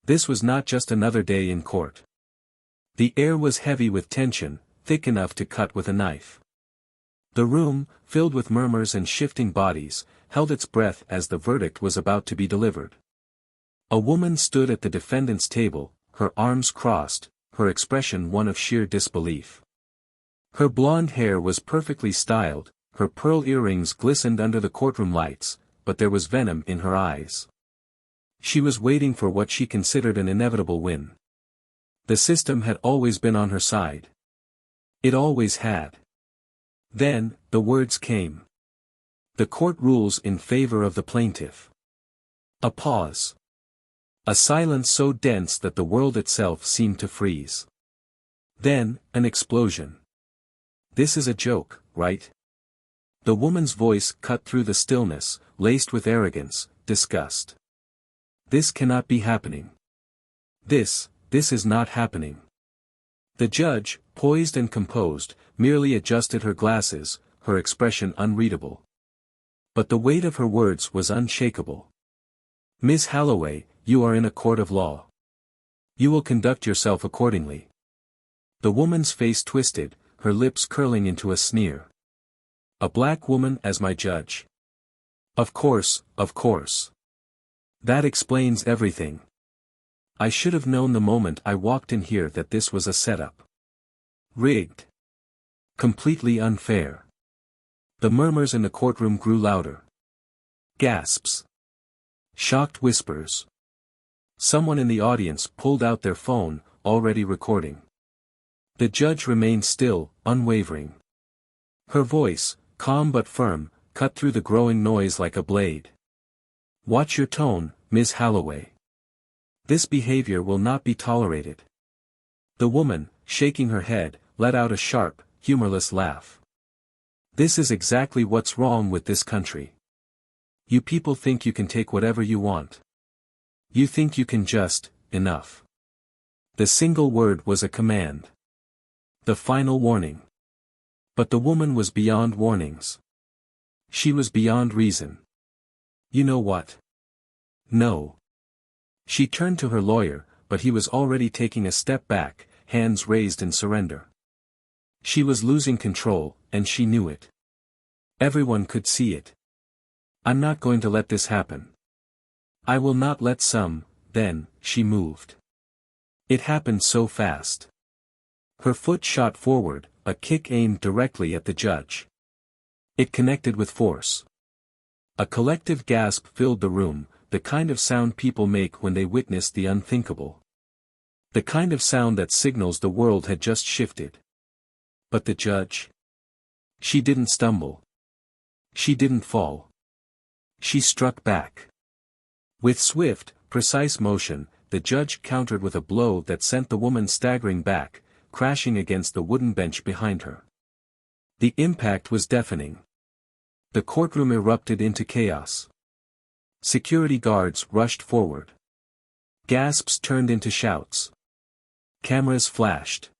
This was not just another day in court. The air was heavy with tension, thick enough to cut with a knife. The room, filled with murmurs and shifting bodies, held its breath as the verdict was about to be delivered. A woman stood at the defendant's table, her arms crossed, her expression one of sheer disbelief. Her blonde hair was perfectly styled, her pearl earrings glistened under the courtroom lights, but there was venom in her eyes. She was waiting for what she considered an inevitable win. The system had always been on her side. It always had. Then, the words came. The court rules in favor of the plaintiff. A pause. A silence so dense that the world itself seemed to freeze. Then, an explosion. This is a joke, right? The woman's voice cut through the stillness, laced with arrogance, disgust. This cannot be happening. This is not happening. The judge, poised and composed, merely adjusted her glasses, her expression unreadable. But the weight of her words was unshakable. Miss Holloway, you are in a court of law. You will conduct yourself accordingly. The woman's face twisted, her lips curling into a sneer. A black woman as my judge. Of course, of course. That explains everything. I should have known the moment I walked in here that this was a setup. Rigged. Completely unfair. The murmurs in the courtroom grew louder. Gasps. Shocked whispers. Someone in the audience pulled out their phone, already recording. The judge remained still, unwavering. Her voice, calm but firm, cut through the growing noise like a blade. Watch your tone, Miss Holloway. This behavior will not be tolerated. The woman, shaking her head, let out a sharp, humorless laugh. This is exactly what's wrong with this country. You people think you can take whatever you want. You think you can just, enough. The single word was a command. The final warning. But the woman was beyond warnings. She was beyond reason. You know what? No. She turned to her lawyer, but he was already taking a step back, hands raised in surrender. She was losing control, and she knew it. Everyone could see it. I'm not going to let this happen. I will not let some, then, she moved. It happened so fast. Her foot shot forward, a kick aimed directly at the judge. It connected with force. A collective gasp filled the room, the kind of sound people make when they witness the unthinkable. The kind of sound that signals the world had just shifted. But the judge? She didn't stumble. She didn't fall. She struck back. With swift, precise motion, the judge countered with a blow that sent the woman staggering back, crashing against the wooden bench behind her. The impact was deafening. The courtroom erupted into chaos. Security guards rushed forward. Gasps turned into shouts. Cameras flashed.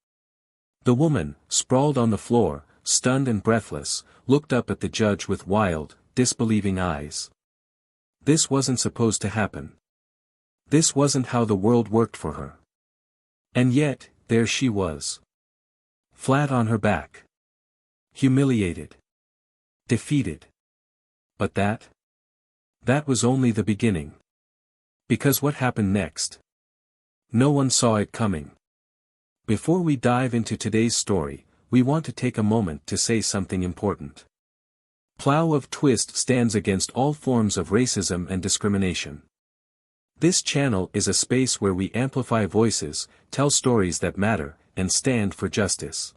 The woman, sprawled on the floor, stunned and breathless, looked up at the judge with wild, disbelieving eyes. This wasn't supposed to happen. This wasn't how the world worked for her. And yet, there she was. Flat on her back. Humiliated. Defeated. But that was only the beginning. Because what happened next? No one saw it coming. Before we dive into today's story, we want to take a moment to say something important. Plow of Twist stands against all forms of racism and discrimination. This channel is a space where we amplify voices, tell stories that matter, and stand for justice.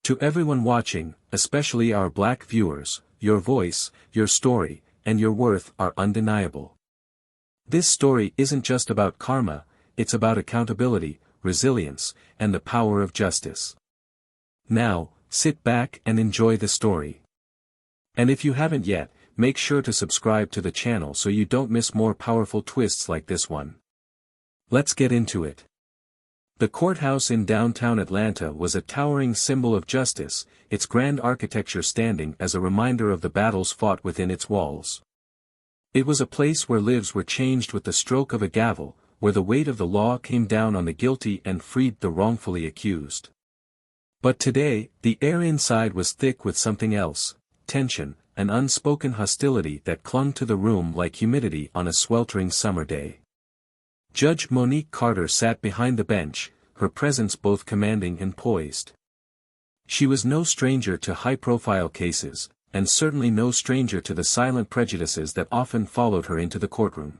To everyone watching, especially our Black viewers, your voice, your story, and your worth are undeniable. This story isn't just about karma, it's about accountability, resilience, and the power of justice. Now, sit back and enjoy the story. And if you haven't yet, make sure to subscribe to the channel so you don't miss more powerful twists like this one. Let's get into it. The courthouse in downtown Atlanta was a towering symbol of justice, its grand architecture standing as a reminder of the battles fought within its walls. It was a place where lives were changed with the stroke of a gavel, where the weight of the law came down on the guilty and freed the wrongfully accused. But today, the air inside was thick with something else, tension, an unspoken hostility that clung to the room like humidity on a sweltering summer day. Judge Monique Carter sat behind the bench, her presence both commanding and poised. She was no stranger to high-profile cases, and certainly no stranger to the silent prejudices that often followed her into the courtroom.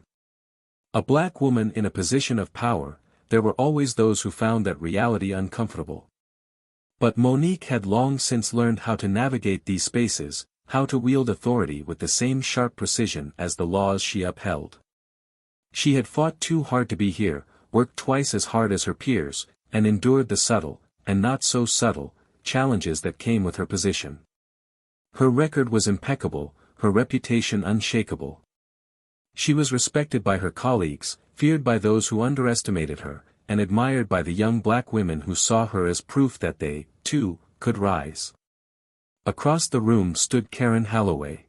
A black woman in a position of power, there were always those who found that reality uncomfortable. But Monique had long since learned how to navigate these spaces, how to wield authority with the same sharp precision as the laws she upheld. She had fought too hard to be here, worked twice as hard as her peers, and endured the subtle, and not so subtle, challenges that came with her position. Her record was impeccable, her reputation unshakable. She was respected by her colleagues, feared by those who underestimated her, and admired by the young black women who saw her as proof that they, too, could rise. Across the room stood Karen Holloway.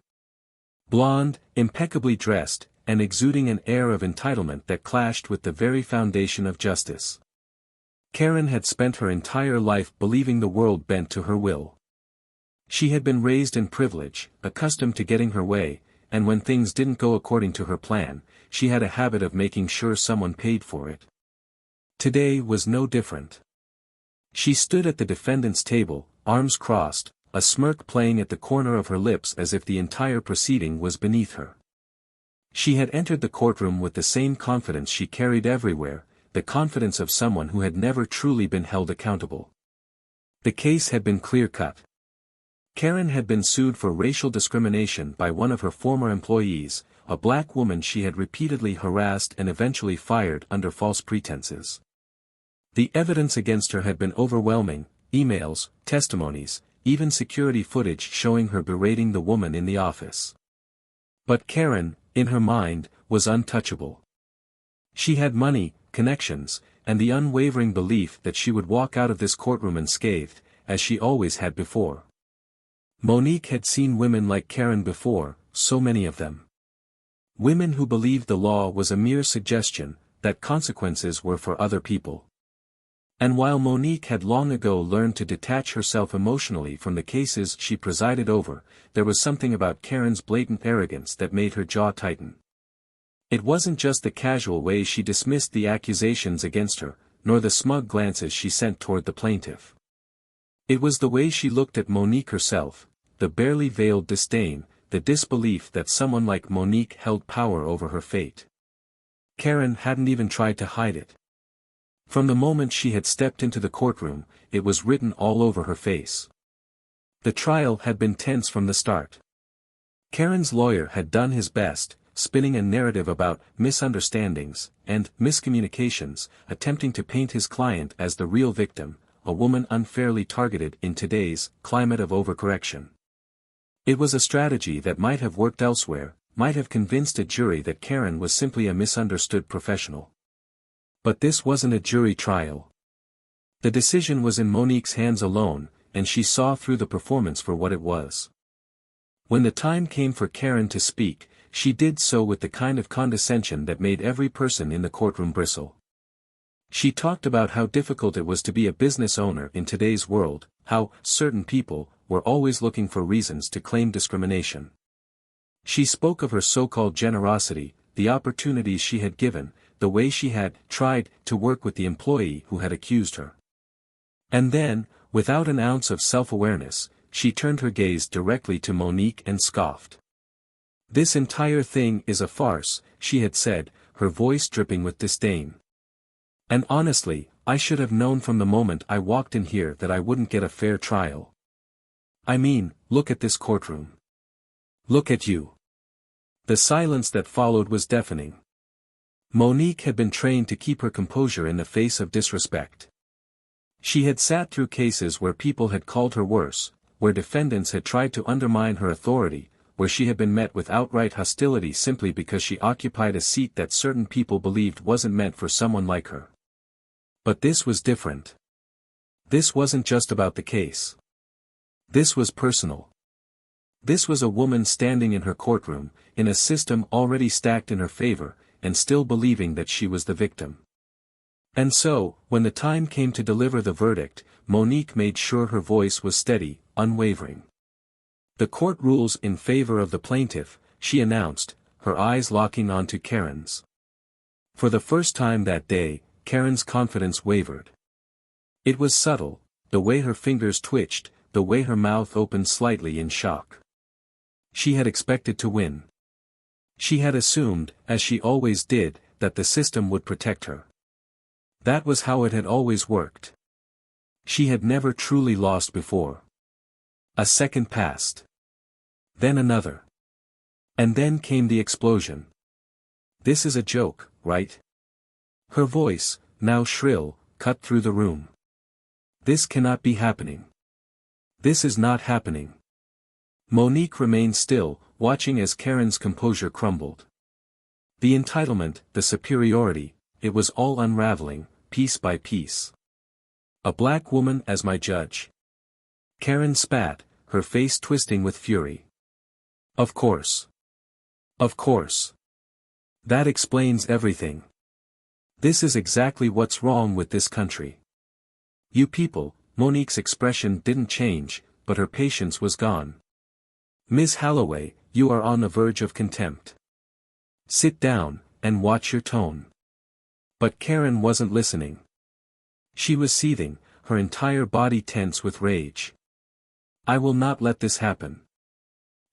Blonde, impeccably dressed, and exuding an air of entitlement that clashed with the very foundation of justice. Karen had spent her entire life believing the world bent to her will. She had been raised in privilege, accustomed to getting her way, and when things didn't go according to her plan, she had a habit of making sure someone paid for it. Today was no different. She stood at the defendant's table, arms crossed, a smirk playing at the corner of her lips as if the entire proceeding was beneath her. She had entered the courtroom with the same confidence she carried everywhere, the confidence of someone who had never truly been held accountable. The case had been clear-cut. Karen had been sued for racial discrimination by one of her former employees, a black woman she had repeatedly harassed and eventually fired under false pretenses. The evidence against her had been overwhelming, emails, testimonies, even security footage showing her berating the woman in the office. But Karen, in her mind, was untouchable. She had money, connections, and the unwavering belief that she would walk out of this courtroom unscathed, as she always had before. Monique had seen women like Karen before, so many of them. Women who believed the law was a mere suggestion, that consequences were for other people. And while Monique had long ago learned to detach herself emotionally from the cases she presided over, there was something about Karen's blatant arrogance that made her jaw tighten. It wasn't just the casual way she dismissed the accusations against her, nor the smug glances she sent toward the plaintiff. It was the way she looked at Monique herself, the barely veiled disdain, the disbelief that someone like Monique held power over her fate. Karen hadn't even tried to hide it. From the moment she had stepped into the courtroom, it was written all over her face. The trial had been tense from the start. Karen's lawyer had done his best, spinning a narrative about misunderstandings and miscommunications, attempting to paint his client as the real victim, a woman unfairly targeted in today's climate of overcorrection. It was a strategy that might have worked elsewhere, might have convinced a jury that Karen was simply a misunderstood professional. But this wasn't a jury trial. The decision was in Monique's hands alone, and she saw through the performance for what it was. When the time came for Karen to speak, she did so with the kind of condescension that made every person in the courtroom bristle. She talked about how difficult it was to be a business owner in today's world, how certain people were always looking for reasons to claim discrimination. She spoke of her so-called generosity, the opportunities she had given, the way she had tried to work with the employee who had accused her. And then, without an ounce of self-awareness, she turned her gaze directly to Monique and scoffed. "This entire thing is a farce," she had said, her voice dripping with disdain. "And honestly, I should have known from the moment I walked in here that I wouldn't get a fair trial. I mean, look at this courtroom. Look at you." The silence that followed was deafening. Monique had been trained to keep her composure in the face of disrespect. She had sat through cases where people had called her worse, where defendants had tried to undermine her authority, where she had been met with outright hostility simply because she occupied a seat that certain people believed wasn't meant for someone like her. But this was different. This wasn't just about the case. This was personal. This was a woman standing in her courtroom, in a system already stacked in her favor, and still believing that she was the victim. And so, when the time came to deliver the verdict, Monique made sure her voice was steady, unwavering. "The court rules in favor of the plaintiff," she announced, her eyes locking onto Karen's. For the first time that day, Karen's confidence wavered. It was subtle, the way her fingers twitched, the way her mouth opened slightly in shock. She had expected to win. She had assumed, as she always did, that the system would protect her. That was how it had always worked. She had never truly lost before. A second passed. Then another. And then came the explosion. "This is a joke, right?" Her voice, now shrill, cut through the room. "This cannot be happening. This is not happening." Monique remained still, watching as Karen's composure crumbled. The entitlement, the superiority, it was all unraveling, piece by piece. "A black woman as my judge." Karen spat, her face twisting with fury. "Of course. Of course. That explains everything. This is exactly what's wrong with this country. You people." Monique's expression didn't change, but her patience was gone. "Miss Holloway, you are on the verge of contempt. Sit down, and watch your tone." But Karen wasn't listening. She was seething, her entire body tense with rage. "I will not let this happen.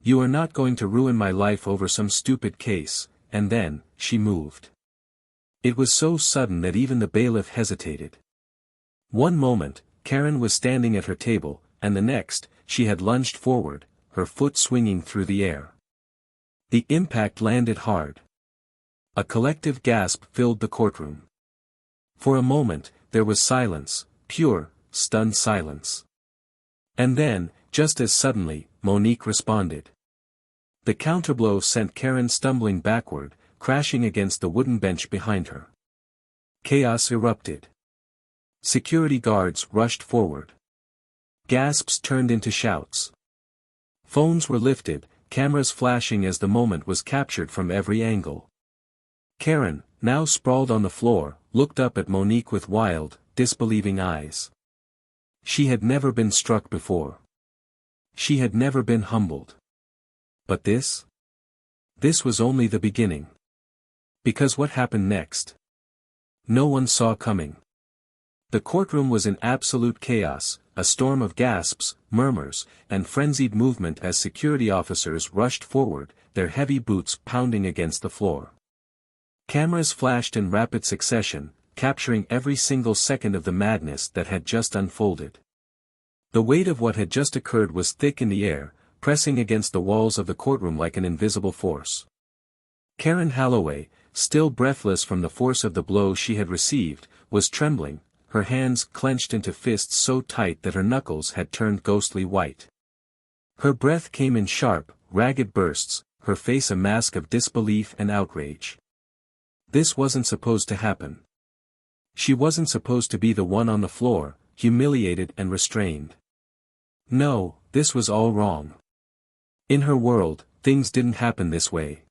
You are not going to ruin my life over some stupid case," and then, she moved. It was so sudden that even the bailiff hesitated. One moment, Karen was standing at her table, and the next, she had lunged forward, her foot swinging through the air. The impact landed hard. A collective gasp filled the courtroom. For a moment, there was silence, pure, stunned silence. And then, just as suddenly, Monique responded. The counterblow sent Karen stumbling backward, crashing against the wooden bench behind her. Chaos erupted. Security guards rushed forward. Gasps turned into shouts. Phones were lifted, cameras flashing as the moment was captured from every angle. Karen, now sprawled on the floor, looked up at Monique with wild, disbelieving eyes. She had never been struck before. She had never been humbled. But this? This was only the beginning. Because what happened next? No one saw coming. The courtroom was in absolute chaos, a storm of gasps, murmurs, and frenzied movement as security officers rushed forward, their heavy boots pounding against the floor. Cameras flashed in rapid succession, capturing every single second of the madness that had just unfolded. The weight of what had just occurred was thick in the air, pressing against the walls of the courtroom like an invisible force. Karen Holloway, still breathless from the force of the blow she had received, was trembling, her hands clenched into fists so tight that her knuckles had turned ghostly white. Her breath came in sharp, ragged bursts, her face a mask of disbelief and outrage. This wasn't supposed to happen. She wasn't supposed to be the one on the floor, humiliated and restrained. No, this was all wrong. In her world, things didn't happen this way.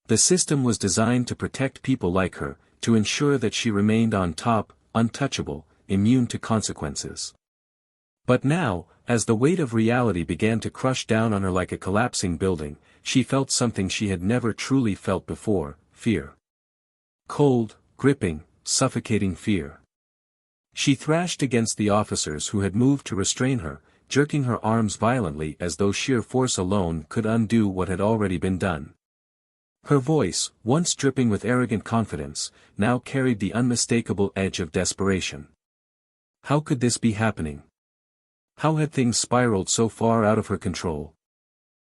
The system was designed to protect people like her, to ensure that she remained on top, untouchable, immune to consequences. But now, as the weight of reality began to crush down on her like a collapsing building, she felt something she had never truly felt before, fear. Cold, gripping, suffocating fear. She thrashed against the officers who had moved to restrain her, jerking her arms violently as though sheer force alone could undo what had already been done. Her voice, once dripping with arrogant confidence, now carried the unmistakable edge of desperation. How could this be happening? How had things spiraled so far out of her control?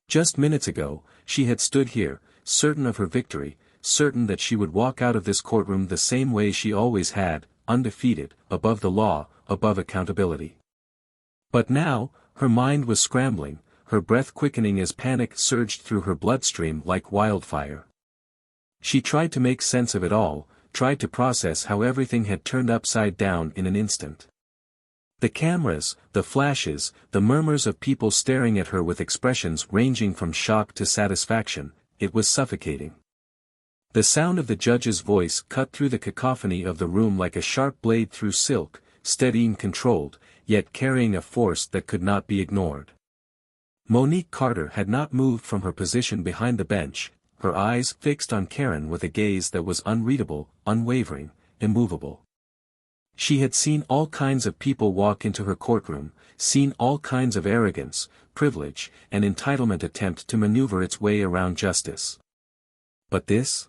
Just minutes ago, she had stood here, certain of her victory, certain that she would walk out of this courtroom the same way she always had, undefeated, above the law, above accountability. But now, her mind was scrambling, her breath quickening as panic surged through her bloodstream like wildfire. She tried to make sense of it all, tried to process how everything had turned upside down in an instant. The cameras, the flashes, the murmurs of people staring at her with expressions ranging from shock to satisfaction, it was suffocating. The sound of the judge's voice cut through the cacophony of the room like a sharp blade through silk, steady and controlled, yet carrying a force that could not be ignored. Monique Carter had not moved from her position behind the bench, her eyes fixed on Karen with a gaze that was unreadable, unwavering, immovable. She had seen all kinds of people walk into her courtroom, seen all kinds of arrogance, privilege, and entitlement attempt to maneuver its way around justice. But this?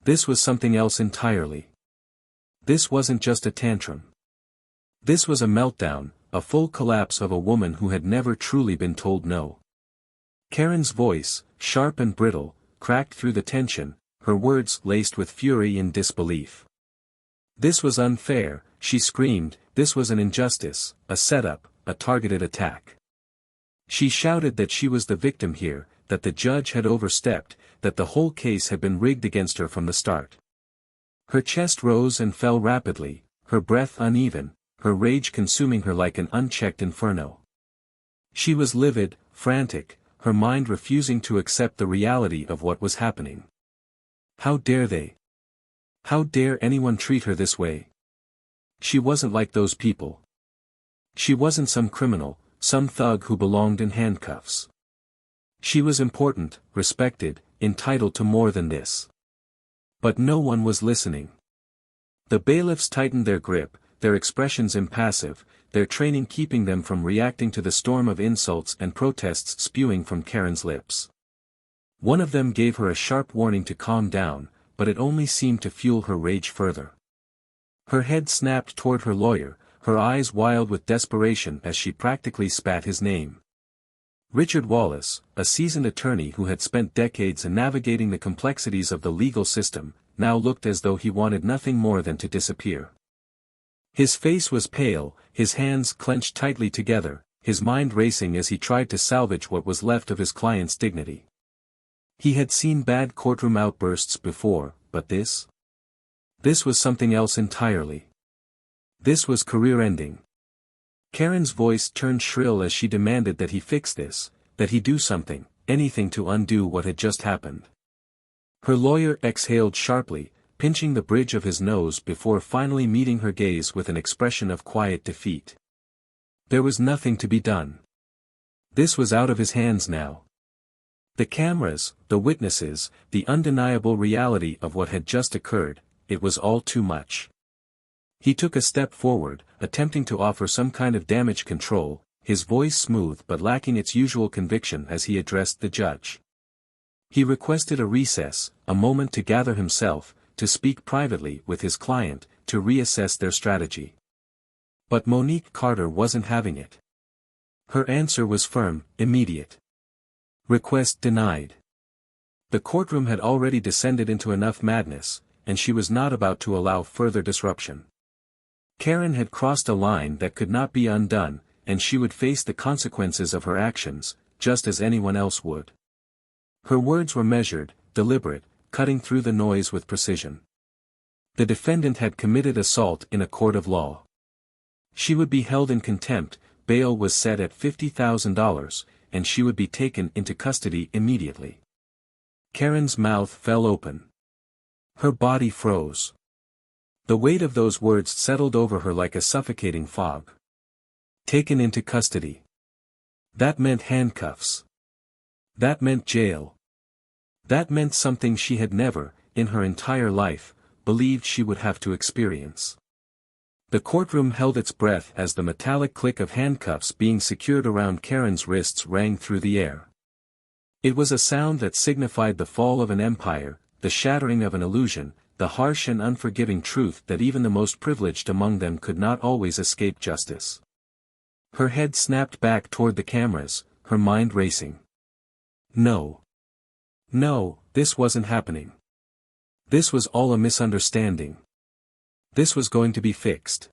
This was something else entirely. This wasn't just a tantrum. This was a meltdown, a full collapse of a woman who had never truly been told no. Karen's voice, sharp and brittle, cracked through the tension, her words laced with fury and disbelief. This was unfair, she screamed, this was an injustice, a setup, a targeted attack. She shouted that she was the victim here, that the judge had overstepped, that the whole case had been rigged against her from the start. Her chest rose and fell rapidly, her breath uneven, her rage consuming her like an unchecked inferno. She was livid, frantic, her mind refusing to accept the reality of what was happening. How dare they? How dare anyone treat her this way? She wasn't like those people. She wasn't some criminal, some thug who belonged in handcuffs. She was important, respected, entitled to more than this. But no one was listening. The bailiffs tightened their grip, their expressions impassive, their training keeping them from reacting to the storm of insults and protests spewing from Karen's lips. One of them gave her a sharp warning to calm down, but it only seemed to fuel her rage further. Her head snapped toward her lawyer, her eyes wild with desperation as she practically spat his name. Richard Wallace, a seasoned attorney who had spent decades in navigating the complexities of the legal system, now looked as though he wanted nothing more than to disappear. His face was pale, his hands clenched tightly together, his mind racing as he tried to salvage what was left of his client's dignity. He had seen bad courtroom outbursts before, but this? This was something else entirely. This was career-ending. Karen's voice turned shrill as she demanded that he fix this, that he do something, anything to undo what had just happened. Her lawyer exhaled sharply, pinching the bridge of his nose before finally meeting her gaze with an expression of quiet defeat. There was nothing to be done. This was out of his hands now. The cameras, the witnesses, the undeniable reality of what had just occurred, it was all too much. He took a step forward, attempting to offer some kind of damage control, his voice smooth but lacking its usual conviction as he addressed the judge. He requested a recess, a moment to gather himself, to speak privately with his client, to reassess their strategy. But Monique Carter wasn't having it. Her answer was firm, immediate. Request denied. The courtroom had already descended into enough madness, and she was not about to allow further disruption. Karen had crossed a line that could not be undone, and she would face the consequences of her actions, just as anyone else would. Her words were measured, deliberate, cutting through the noise with precision. The defendant had committed assault in a court of law. She would be held in contempt, bail was set at $50,000, and she would be taken into custody immediately. Karen's mouth fell open. Her body froze. The weight of those words settled over her like a suffocating fog. Taken into custody. That meant handcuffs. That meant jail. That meant something she had never, in her entire life, believed she would have to experience. The courtroom held its breath as the metallic click of handcuffs being secured around Karen's wrists rang through the air. It was a sound that signified the fall of an empire, the shattering of an illusion, the harsh and unforgiving truth that even the most privileged among them could not always escape justice. Her head snapped back toward the cameras, her mind racing. No. No, this wasn't happening. This was all a misunderstanding. This was going to be fixed.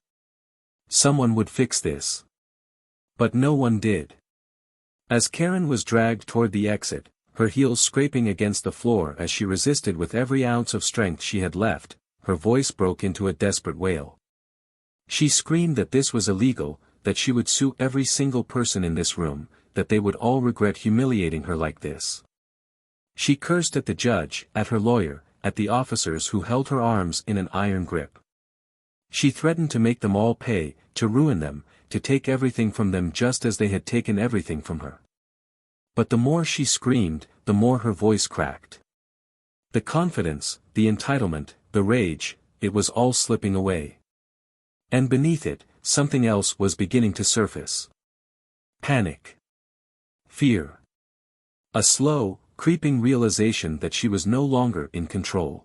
Someone would fix this. But no one did. As Karen was dragged toward the exit, her heels scraping against the floor as she resisted with every ounce of strength she had left, her voice broke into a desperate wail. She screamed that this was illegal, that she would sue every single person in this room, that they would all regret humiliating her like this. She cursed at the judge, at her lawyer, at the officers who held her arms in an iron grip. She threatened to make them all pay, to ruin them, to take everything from them just as they had taken everything from her. But the more she screamed, the more her voice cracked. The confidence, the entitlement, the rage, it was all slipping away. And beneath it, something else was beginning to surface. Panic. Fear. A slow, creeping realization that she was no longer in control.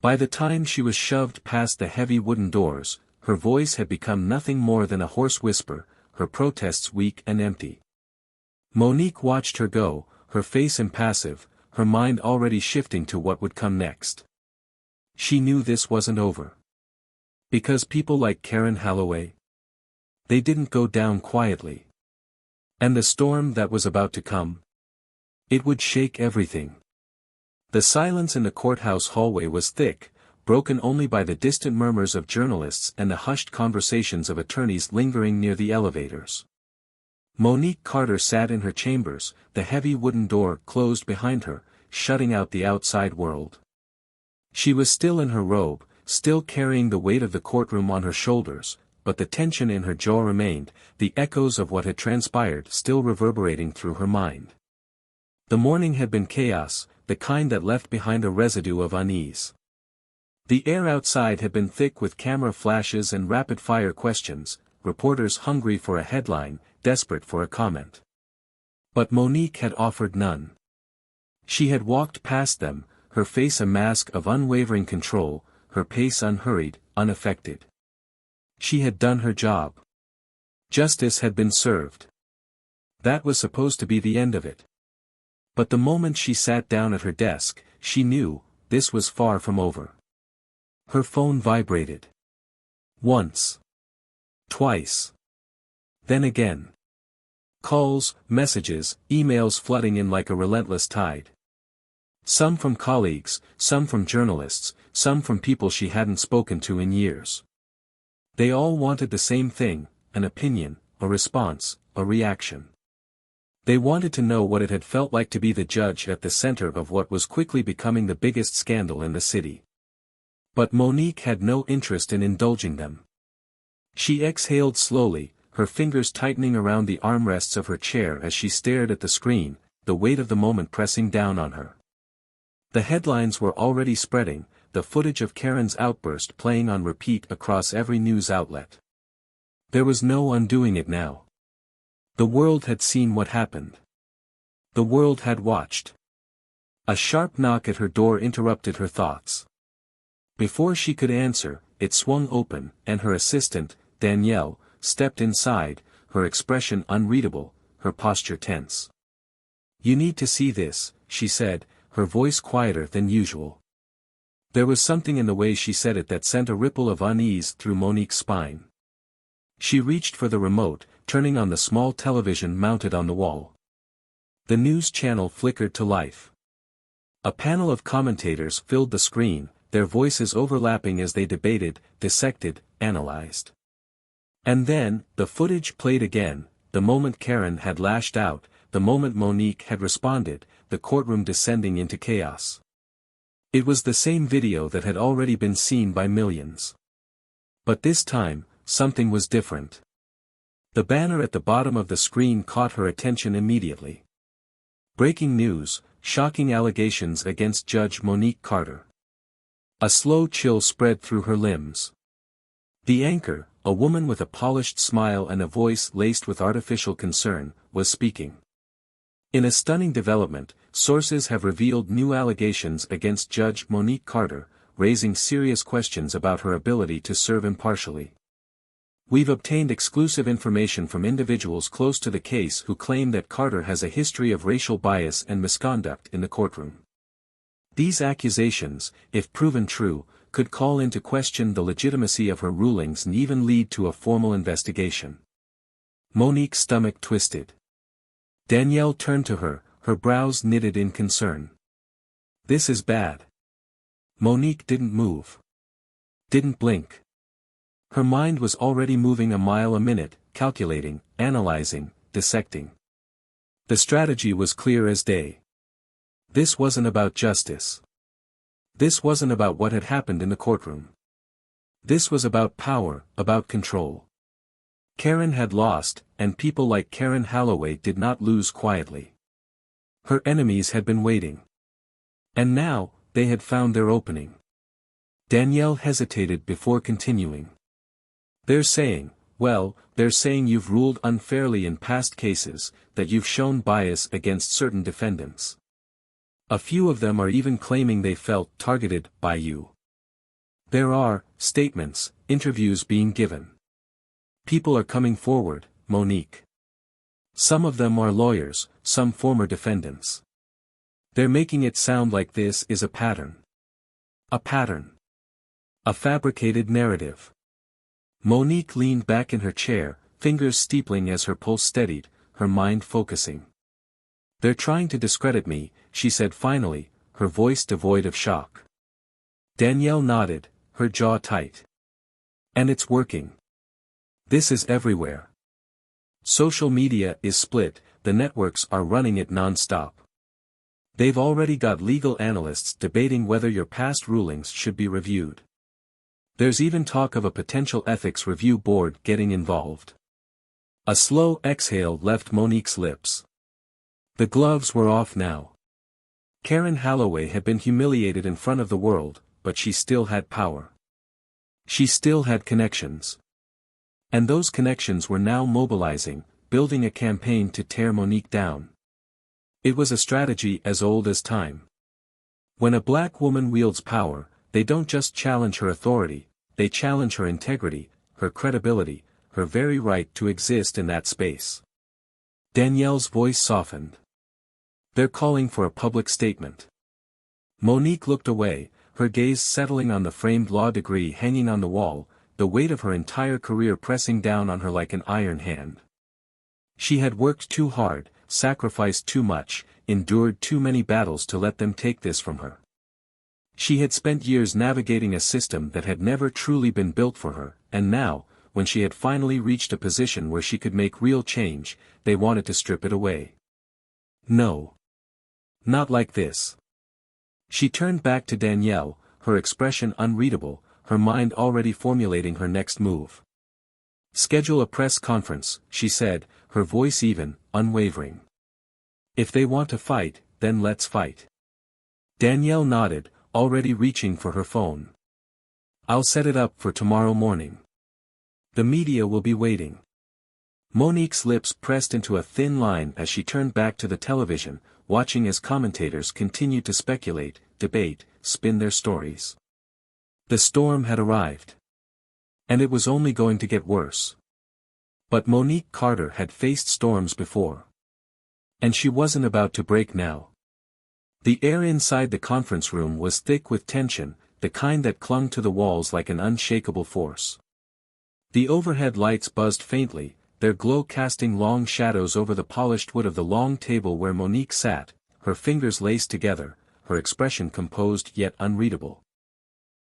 By the time she was shoved past the heavy wooden doors, her voice had become nothing more than a hoarse whisper, her protests weak and empty. Monique watched her go, her face impassive, her mind already shifting to what would come next. She knew this wasn't over. Because people like Karen Holloway, they didn't go down quietly. And the storm that was about to come, it would shake everything. The silence in the courthouse hallway was thick, broken only by the distant murmurs of journalists and the hushed conversations of attorneys lingering near the elevators. Monique Carter sat in her chambers, the heavy wooden door closed behind her, shutting out the outside world. She was still in her robe, still carrying the weight of the courtroom on her shoulders, but the tension in her jaw remained, the echoes of what had transpired still reverberating through her mind. The morning had been chaos, the kind that left behind a residue of unease. The air outside had been thick with camera flashes and rapid-fire questions, reporters hungry for a headline, desperate for a comment. But Monique had offered none. She had walked past them, her face a mask of unwavering control, her pace unhurried, unaffected. She had done her job. Justice had been served. That was supposed to be the end of it. But the moment she sat down at her desk, she knew, this was far from over. Her phone vibrated. Once. Twice. Then again. Calls, messages, emails flooding in like a relentless tide. Some from colleagues, some from journalists, some from people she hadn't spoken to in years. They all wanted the same thing, an opinion, a response, a reaction. They wanted to know what it had felt like to be the judge at the center of what was quickly becoming the biggest scandal in the city. But Monique had no interest in indulging them. She exhaled slowly, her fingers tightening around the armrests of her chair as she stared at the screen, the weight of the moment pressing down on her. The headlines were already spreading, the footage of Karen's outburst playing on repeat across every news outlet. There was no undoing it now. The world had seen what happened. The world had watched. A sharp knock at her door interrupted her thoughts. Before she could answer, it swung open, and her assistant, Danielle, stepped inside, her expression unreadable, her posture tense. "You need to see this," she said, her voice quieter than usual. There was something in the way she said it that sent a ripple of unease through Monique's spine. She reached for the remote, turning on the small television mounted on the wall. The news channel flickered to life. A panel of commentators filled the screen, their voices overlapping as they debated, dissected, analyzed. And then, the footage played again, the moment Karen had lashed out, the moment Monique had responded, the courtroom descending into chaos. It was the same video that had already been seen by millions. But this time, something was different. The banner at the bottom of the screen caught her attention immediately. Breaking news, shocking allegations against Judge Monique Carter. A slow chill spread through her limbs. The anchor, a woman with a polished smile and a voice laced with artificial concern, was speaking. In a stunning development, sources have revealed new allegations against Judge Monique Carter, raising serious questions about her ability to serve impartially. "We've obtained exclusive information from individuals close to the case who claim that Carter has a history of racial bias and misconduct in the courtroom. These accusations, if proven true, could call into question the legitimacy of her rulings and even lead to a formal investigation." Monique's stomach twisted. Danielle turned to her, her brows knitted in concern. "This is bad." Monique didn't move. Didn't blink. Her mind was already moving a mile a minute, calculating, analyzing, dissecting. The strategy was clear as day. This wasn't about justice. This wasn't about what had happened in the courtroom. This was about power, about control. Karen had lost, and people like Karen Holloway did not lose quietly. Her enemies had been waiting. And now, they had found their opening. Danielle hesitated before continuing. They're saying you've ruled unfairly in past cases, that you've shown bias against certain defendants. A few of them are even claiming they felt targeted by you. There are statements, interviews being given. People are coming forward, Monique. Some of them are lawyers, some former defendants. They're making it sound like this is a pattern. A pattern. A fabricated narrative. Monique leaned back in her chair, fingers steepling as her pulse steadied, her mind focusing. They're trying to discredit me, she said finally, her voice devoid of shock. Danielle nodded, her jaw tight. And it's working. This is everywhere. Social media is split, the networks are running it non-stop. They've already got legal analysts debating whether your past rulings should be reviewed. There's even talk of a potential ethics review board getting involved. A slow exhale left Monique's lips. The gloves were off now. Karen Holloway had been humiliated in front of the world, but she still had power. She still had connections. And those connections were now mobilizing, building a campaign to tear Monique down. It was a strategy as old as time. When a black woman wields power, they don't just challenge her authority, they challenge her integrity, her credibility, her very right to exist in that space. Danielle's voice softened. They're calling for a public statement. Monique looked away, her gaze settling on the framed law degree hanging on the wall, the weight of her entire career pressing down on her like an iron hand. She had worked too hard, sacrificed too much, endured too many battles to let them take this from her. She had spent years navigating a system that had never truly been built for her, and now, when she had finally reached a position where she could make real change, they wanted to strip it away. No. Not like this. She turned back to Danielle, her expression unreadable, her mind already formulating her next move. Schedule a press conference, she said, her voice even, unwavering. If they want to fight, then let's fight. Danielle nodded, already reaching for her phone. I'll set it up for tomorrow morning. The media will be waiting. Monique's lips pressed into a thin line as she turned back to the television, watching as commentators continued to speculate, debate, spin their stories. The storm had arrived. And it was only going to get worse. But Monique Carter had faced storms before. And she wasn't about to break now. The air inside the conference room was thick with tension, the kind that clung to the walls like an unshakable force. The overhead lights buzzed faintly, their glow casting long shadows over the polished wood of the long table where Monique sat, her fingers laced together, her expression composed yet unreadable.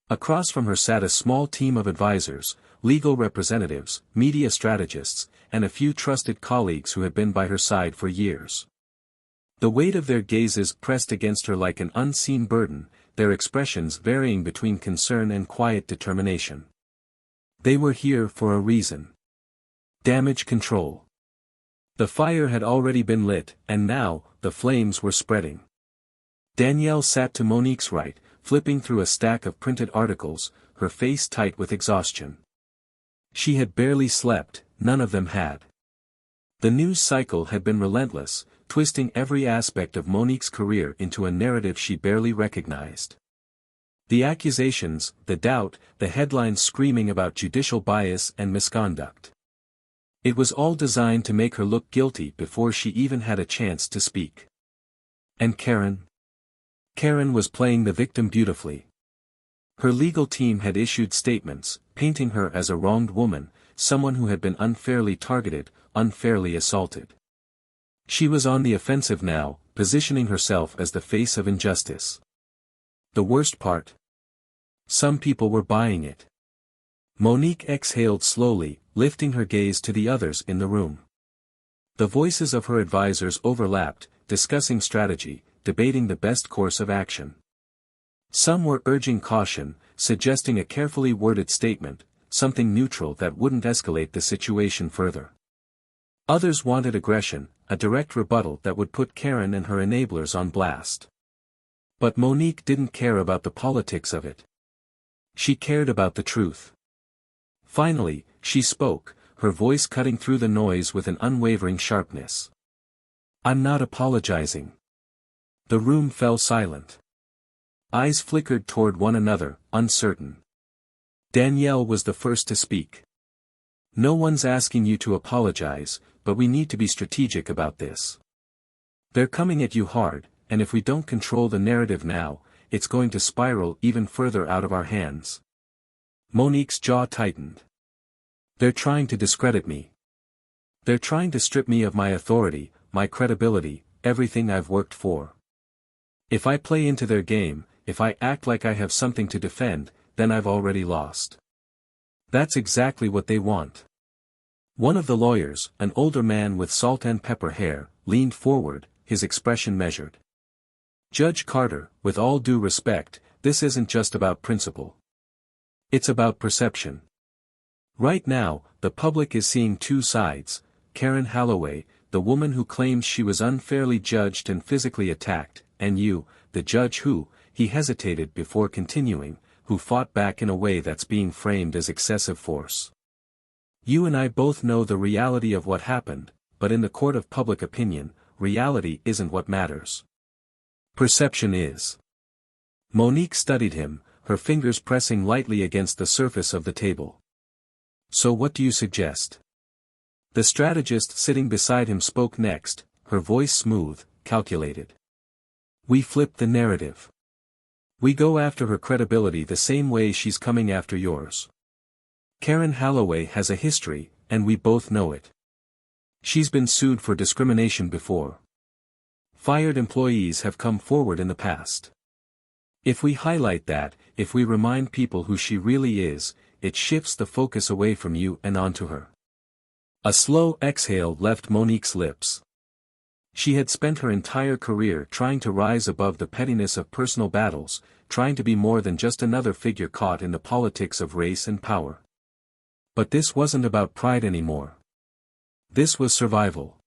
Across from her sat a small team of advisors, legal representatives, media strategists, and a few trusted colleagues who had been by her side for years. The weight of their gazes pressed against her like an unseen burden, their expressions varying between concern and quiet determination. They were here for a reason. Damage control. The fire had already been lit, and now, the flames were spreading. Danielle sat to Monique's right, flipping through a stack of printed articles, her face tight with exhaustion. She had barely slept, none of them had. The news cycle had been relentless, twisting every aspect of Monique's career into a narrative she barely recognized. The accusations, the doubt, the headlines screaming about judicial bias and misconduct. It was all designed to make her look guilty before she even had a chance to speak. And Karen? Karen was playing the victim beautifully. Her legal team had issued statements, painting her as a wronged woman, someone who had been unfairly targeted, unfairly assaulted. She was on the offensive now, positioning herself as the face of injustice. The worst part? Some people were buying it. Monique exhaled slowly, lifting her gaze to the others in the room. The voices of her advisors overlapped, discussing strategy, debating the best course of action. Some were urging caution, suggesting a carefully worded statement, something neutral that wouldn't escalate the situation further. Others wanted aggression, a direct rebuttal that would put Karen and her enablers on blast. But Monique didn't care about the politics of it. She cared about the truth. Finally, she spoke, her voice cutting through the noise with an unwavering sharpness. "I'm not apologizing." The room fell silent. Eyes flickered toward one another, uncertain. Danielle was the first to speak. "No one's asking you to apologize, but we need to be strategic about this. They're coming at you hard, and if we don't control the narrative now, it's going to spiral even further out of our hands." Monique's jaw tightened. "They're trying to discredit me. They're trying to strip me of my authority, my credibility, everything I've worked for. If I play into their game, if I act like I have something to defend, then I've already lost. That's exactly what they want." One of the lawyers, an older man with salt and pepper hair, leaned forward, his expression measured. "Judge Carter, with all due respect, this isn't just about principle. It's about perception. Right now, the public is seeing two sides: Karen Holloway, the woman who claims she was unfairly judged and physically attacked, and you, the judge who," he hesitated before continuing, "who fought back in a way that's being framed as excessive force. You and I both know the reality of what happened, but in the court of public opinion, reality isn't what matters. Perception is." Monique studied him, her fingers pressing lightly against the surface of the table. "So what do you suggest?" The strategist sitting beside him spoke next, her voice smooth, calculated. "We flip the narrative. We go after her credibility the same way she's coming after yours. Karen Holloway has a history, and we both know it. She's been sued for discrimination before. Fired employees have come forward in the past. If we highlight that, if we remind people who she really is, it shifts the focus away from you and onto her." A slow exhale left Monique's lips. She had spent her entire career trying to rise above the pettiness of personal battles, trying to be more than just another figure caught in the politics of race and power. But this wasn't about pride anymore. This was survival.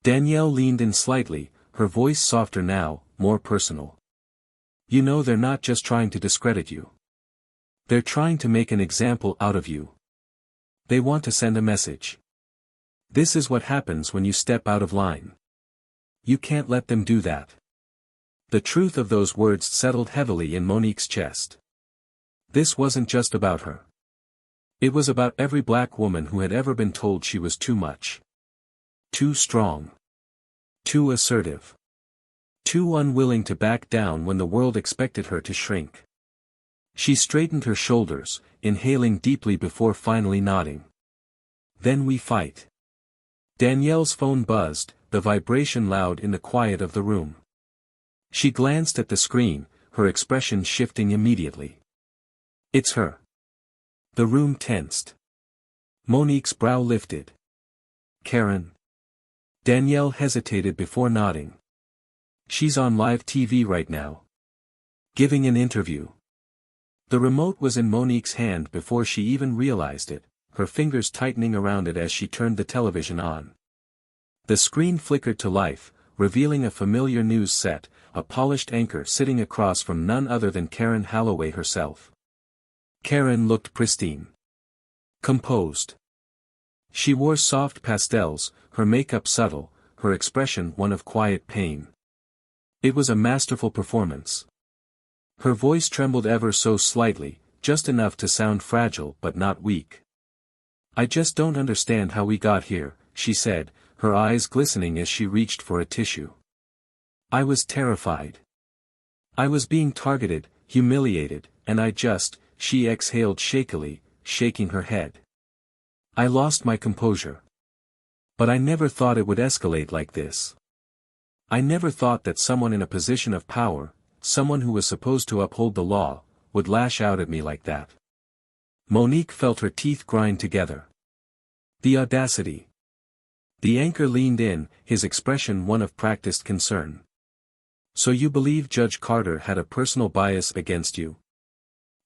Danielle leaned in slightly, her voice softer now, more personal. "You know they're not just trying to discredit you. They're trying to make an example out of you. They want to send a message. This is what happens when you step out of line. You can't let them do that." The truth of those words settled heavily in Monique's chest. This wasn't just about her. It was about every black woman who had ever been told she was too much. Too strong. Too assertive. Too unwilling to back down when the world expected her to shrink. She straightened her shoulders, inhaling deeply before finally nodding. "Then we fight." Danielle's phone buzzed, the vibration loud in the quiet of the room. She glanced at the screen, her expression shifting immediately. "It's her." The room tensed. Monique's brow lifted. "Karen?" Danielle hesitated before nodding. "She's on live TV right now. Giving an interview." The remote was in Monique's hand before she even realized it, her fingers tightening around it as she turned the television on. The screen flickered to life, revealing a familiar news set, a polished anchor sitting across from none other than Karen Holloway herself. Karen looked pristine. Composed. She wore soft pastels, her makeup subtle, her expression one of quiet pain. It was a masterful performance. Her voice trembled ever so slightly, just enough to sound fragile but not weak. "I just don't understand how we got here," she said, her eyes glistening as she reached for a tissue. "I was terrified. I was being targeted, humiliated, and she exhaled shakily, shaking her head. "I lost my composure. But I never thought it would escalate like this. I never thought that someone in a position of power, someone who was supposed to uphold the law, would lash out at me like that." Monique felt her teeth grind together. The audacity. The anchor leaned in, his expression one of practiced concern. So you believe Judge Carter had a personal bias against you?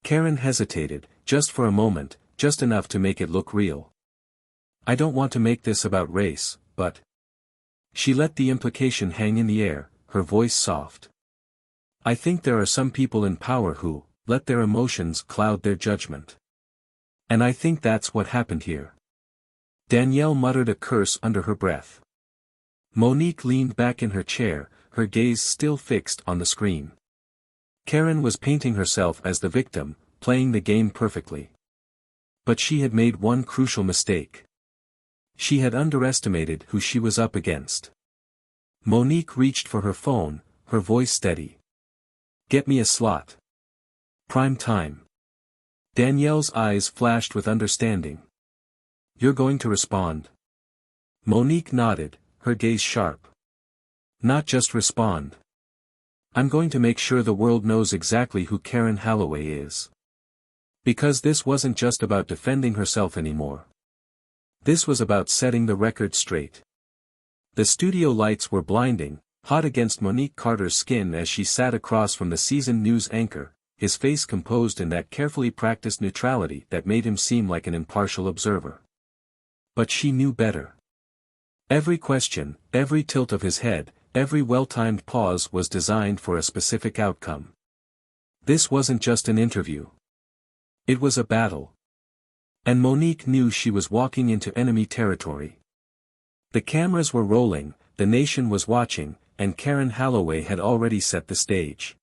Karen hesitated, just for a moment, just enough to make it look real. I don't want to make this about race, but... She let the implication hang in the air, her voice soft. I think there are some people in power who let their emotions cloud their judgment. And I think that's what happened here. Danielle muttered a curse under her breath. Monique leaned back in her chair, her gaze still fixed on the screen. Karen was painting herself as the victim, playing the game perfectly. But she had made one crucial mistake. She had underestimated who she was up against. Monique reached for her phone, her voice steady. Get me a slot. Prime time. Danielle's eyes flashed with understanding. You're going to respond? Monique nodded, her gaze sharp. Not just respond. I'm going to make sure the world knows exactly who Karen Holloway is. Because this wasn't just about defending herself anymore. This was about setting the record straight. The studio lights were blinding, hot against Monique Carter's skin as she sat across from the seasoned news anchor, his face composed in that carefully practiced neutrality that made him seem like an impartial observer. But she knew better. Every question, every tilt of his head, every well-timed pause was designed for a specific outcome. This wasn't just an interview. It was a battle. And Monique knew she was walking into enemy territory. The cameras were rolling, the nation was watching, and Karen Holloway had already set the stage.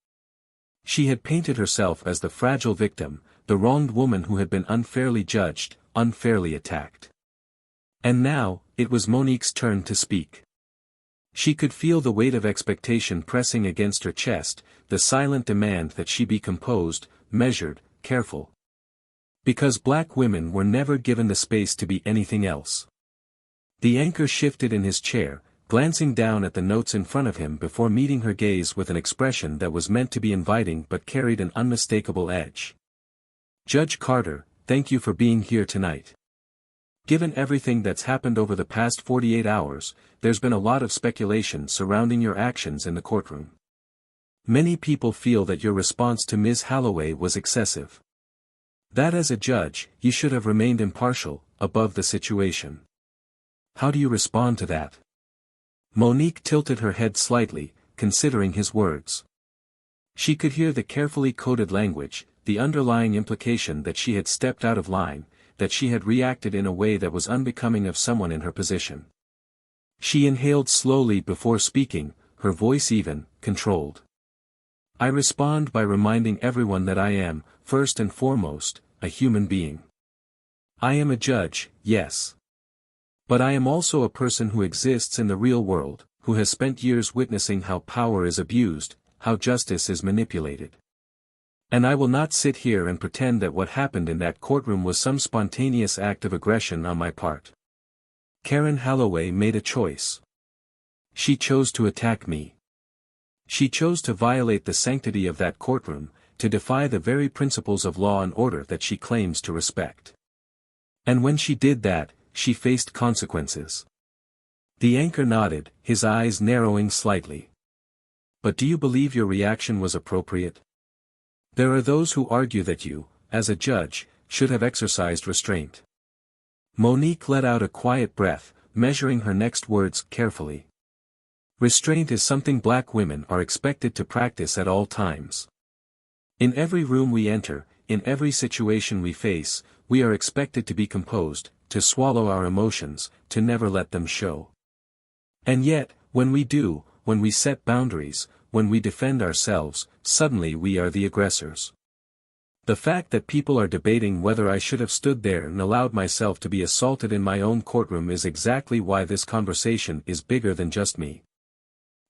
She had painted herself as the fragile victim, the wronged woman who had been unfairly judged, unfairly attacked. And now, it was Monique's turn to speak. She could feel the weight of expectation pressing against her chest, the silent demand that she be composed, measured, careful. Because black women were never given the space to be anything else. The anchor shifted in his chair, glancing down at the notes in front of him before meeting her gaze with an expression that was meant to be inviting but carried an unmistakable edge. Judge Carter, thank you for being here tonight. Given everything that's happened over the past 48 hours, there's been a lot of speculation surrounding your actions in the courtroom. Many people feel that your response to Ms. Holloway was excessive. That as a judge, you should have remained impartial, above the situation. How do you respond to that? Monique tilted her head slightly, considering his words. She could hear the carefully coded language, the underlying implication that she had stepped out of line, that she had reacted in a way that was unbecoming of someone in her position. She inhaled slowly before speaking, her voice even, controlled. I respond by reminding everyone that I am, first and foremost, a human being. I am a judge, yes. But I am also a person who exists in the real world, who has spent years witnessing how power is abused, how justice is manipulated. And I will not sit here and pretend that what happened in that courtroom was some spontaneous act of aggression on my part. Karen Holloway made a choice. She chose to attack me. She chose to violate the sanctity of that courtroom, to defy the very principles of law and order that she claims to respect. And when she did that, she faced consequences. The anchor nodded, his eyes narrowing slightly. But do you believe your reaction was appropriate? There are those who argue that you, as a judge, should have exercised restraint. Monique let out a quiet breath, measuring her next words carefully. Restraint is something black women are expected to practice at all times. In every room we enter, in every situation we face, we are expected to be composed, to swallow our emotions, to never let them show. And yet, when we do, when we set boundaries, when we defend ourselves, suddenly we are the aggressors. The fact that people are debating whether I should have stood there and allowed myself to be assaulted in my own courtroom is exactly why this conversation is bigger than just me.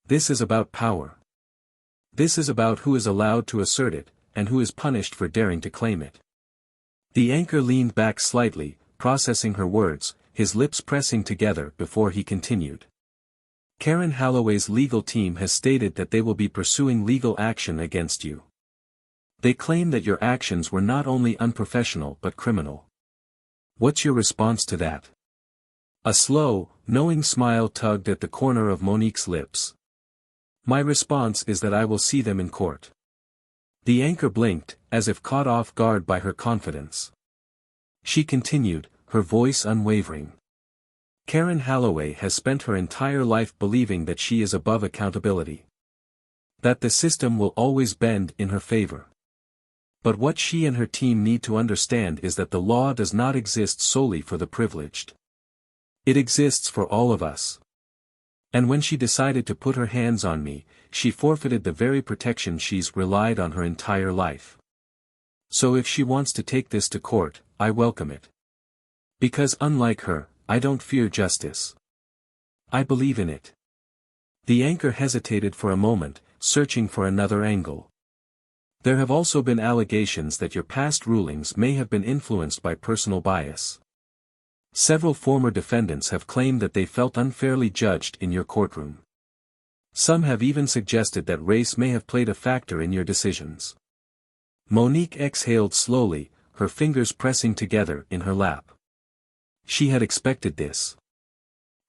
This is about power. This is about who is allowed to assert it, and who is punished for daring to claim it. The anchor leaned back slightly, processing her words, his lips pressing together before he continued. Karen Holloway's legal team has stated that they will be pursuing legal action against you. They claim that your actions were not only unprofessional but criminal. What's your response to that? A slow, knowing smile tugged at the corner of Monique's lips. My response is that I will see them in court. The anchor blinked, as if caught off guard by her confidence. She continued, her voice unwavering. Karen Holloway has spent her entire life believing that she is above accountability. That the system will always bend in her favor. But what she and her team need to understand is that the law does not exist solely for the privileged. It exists for all of us. And when she decided to put her hands on me, she forfeited the very protection she's relied on her entire life. So if she wants to take this to court, I welcome it. Because unlike her, I don't fear justice. I believe in it. The anchor hesitated for a moment, searching for another angle. There have also been allegations that your past rulings may have been influenced by personal bias. Several former defendants have claimed that they felt unfairly judged in your courtroom. Some have even suggested that race may have played a factor in your decisions. Monique exhaled slowly, her fingers pressing together in her lap. She had expected this.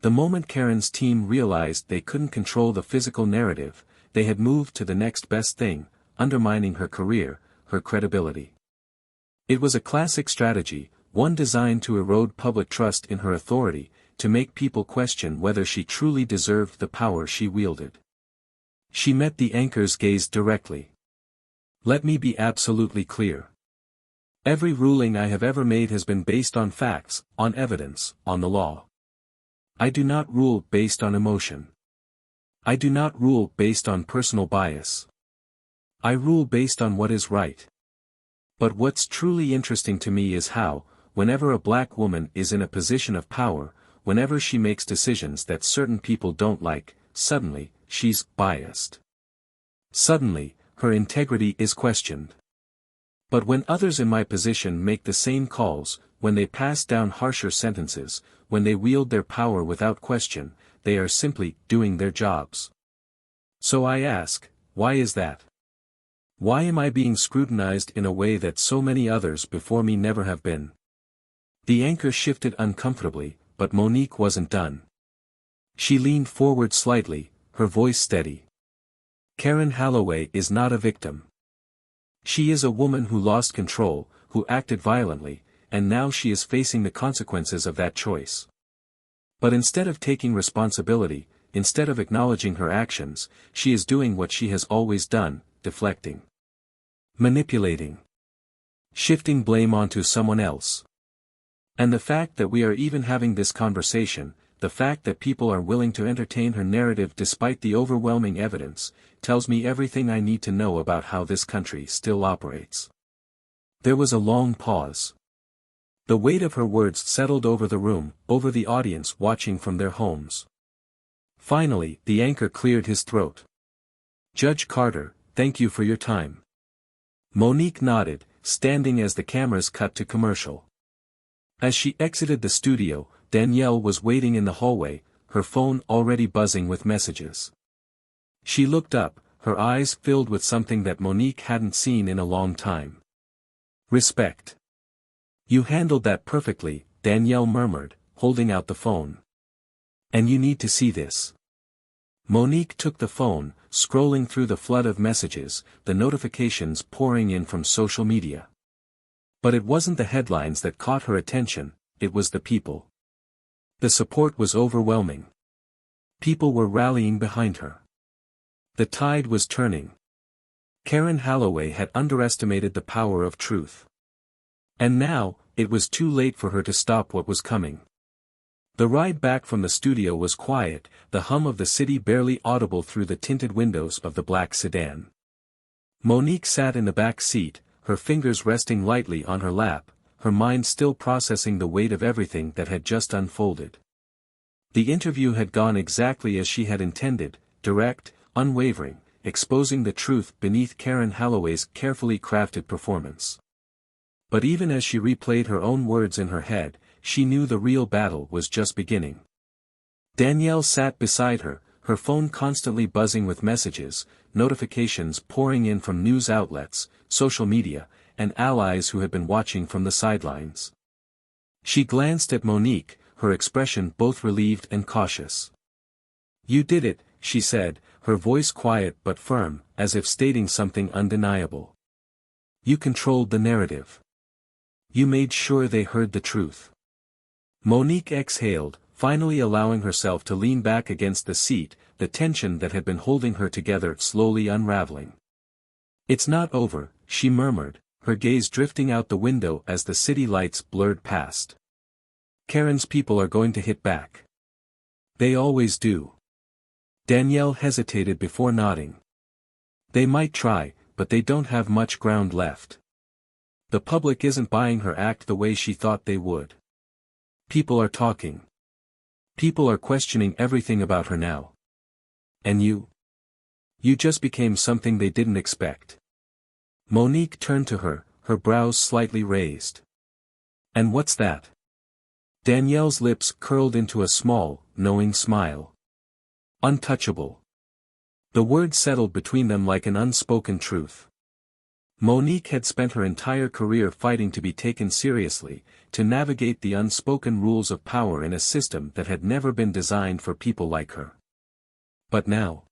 The moment Karen's team realized they couldn't control the physical narrative, they had moved to the next best thing, undermining her career, her credibility. It was a classic strategy, one designed to erode public trust in her authority, to make people question whether she truly deserved the power she wielded. She met the anchor's gaze directly. Let me be absolutely clear. Every ruling I have ever made has been based on facts, on evidence, on the law. I do not rule based on emotion. I do not rule based on personal bias. I rule based on what is right. But what's truly interesting to me is how, whenever a black woman is in a position of power, whenever she makes decisions that certain people don't like, suddenly, she's biased. Suddenly, her integrity is questioned. But when others in my position make the same calls, when they pass down harsher sentences, when they wield their power without question, they are simply doing their jobs. So I ask, why is that? Why am I being scrutinized in a way that so many others before me never have been? The anchor shifted uncomfortably, but Monique wasn't done. She leaned forward slightly, her voice steady. Karen Holloway is not a victim. She is a woman who lost control, who acted violently, and now she is facing the consequences of that choice. But instead of taking responsibility, instead of acknowledging her actions, she is doing what she has always done, deflecting. Manipulating. Shifting blame onto someone else. And the fact that we are even having this conversation, the fact that people are willing to entertain her narrative despite the overwhelming evidence, tells me everything I need to know about how this country still operates. There was a long pause. The weight of her words settled over the room, over the audience watching from their homes. Finally, the anchor cleared his throat. Judge Carter, thank you for your time. Monique nodded, standing as the cameras cut to commercial. As she exited the studio, Danielle was waiting in the hallway, her phone already buzzing with messages. She looked up, her eyes filled with something that Monique hadn't seen in a long time. Respect. You handled that perfectly, Danielle murmured, holding out the phone. And you need to see this. Monique took the phone, scrolling through the flood of messages, the notifications pouring in from social media. But it wasn't the headlines that caught her attention, it was the people. The support was overwhelming. People were rallying behind her. The tide was turning. Karen Holloway had underestimated the power of truth. And now, it was too late for her to stop what was coming. The ride back from the studio was quiet, the hum of the city barely audible through the tinted windows of the black sedan. Monique sat in the back seat, her fingers resting lightly on her lap, her mind still processing the weight of everything that had just unfolded. The interview had gone exactly as she had intended, direct, unwavering, exposing the truth beneath Karen Holloway's carefully crafted performance. But even as she replayed her own words in her head, she knew the real battle was just beginning. Danielle sat beside her, her phone constantly buzzing with messages, notifications pouring in from news outlets, social media, and allies who had been watching from the sidelines. She glanced at Monique, her expression both relieved and cautious. You did it, she said, her voice quiet but firm, as if stating something undeniable. You controlled the narrative. You made sure they heard the truth. Monique exhaled, finally allowing herself to lean back against the seat, the tension that had been holding her together slowly unraveling. It's not over, she murmured, her gaze drifting out the window as the city lights blurred past. Karen's people are going to hit back. They always do. Danielle hesitated before nodding. They might try, but they don't have much ground left. The public isn't buying her act the way she thought they would. People are talking. People are questioning everything about her now. And you? You just became something they didn't expect. Monique turned to her, her brows slightly raised. And what's that? Danielle's lips curled into a small, knowing smile. Untouchable. The word settled between them like an unspoken truth. Monique had spent her entire career fighting to be taken seriously, to navigate the unspoken rules of power in a system that had never been designed for people like her. But now,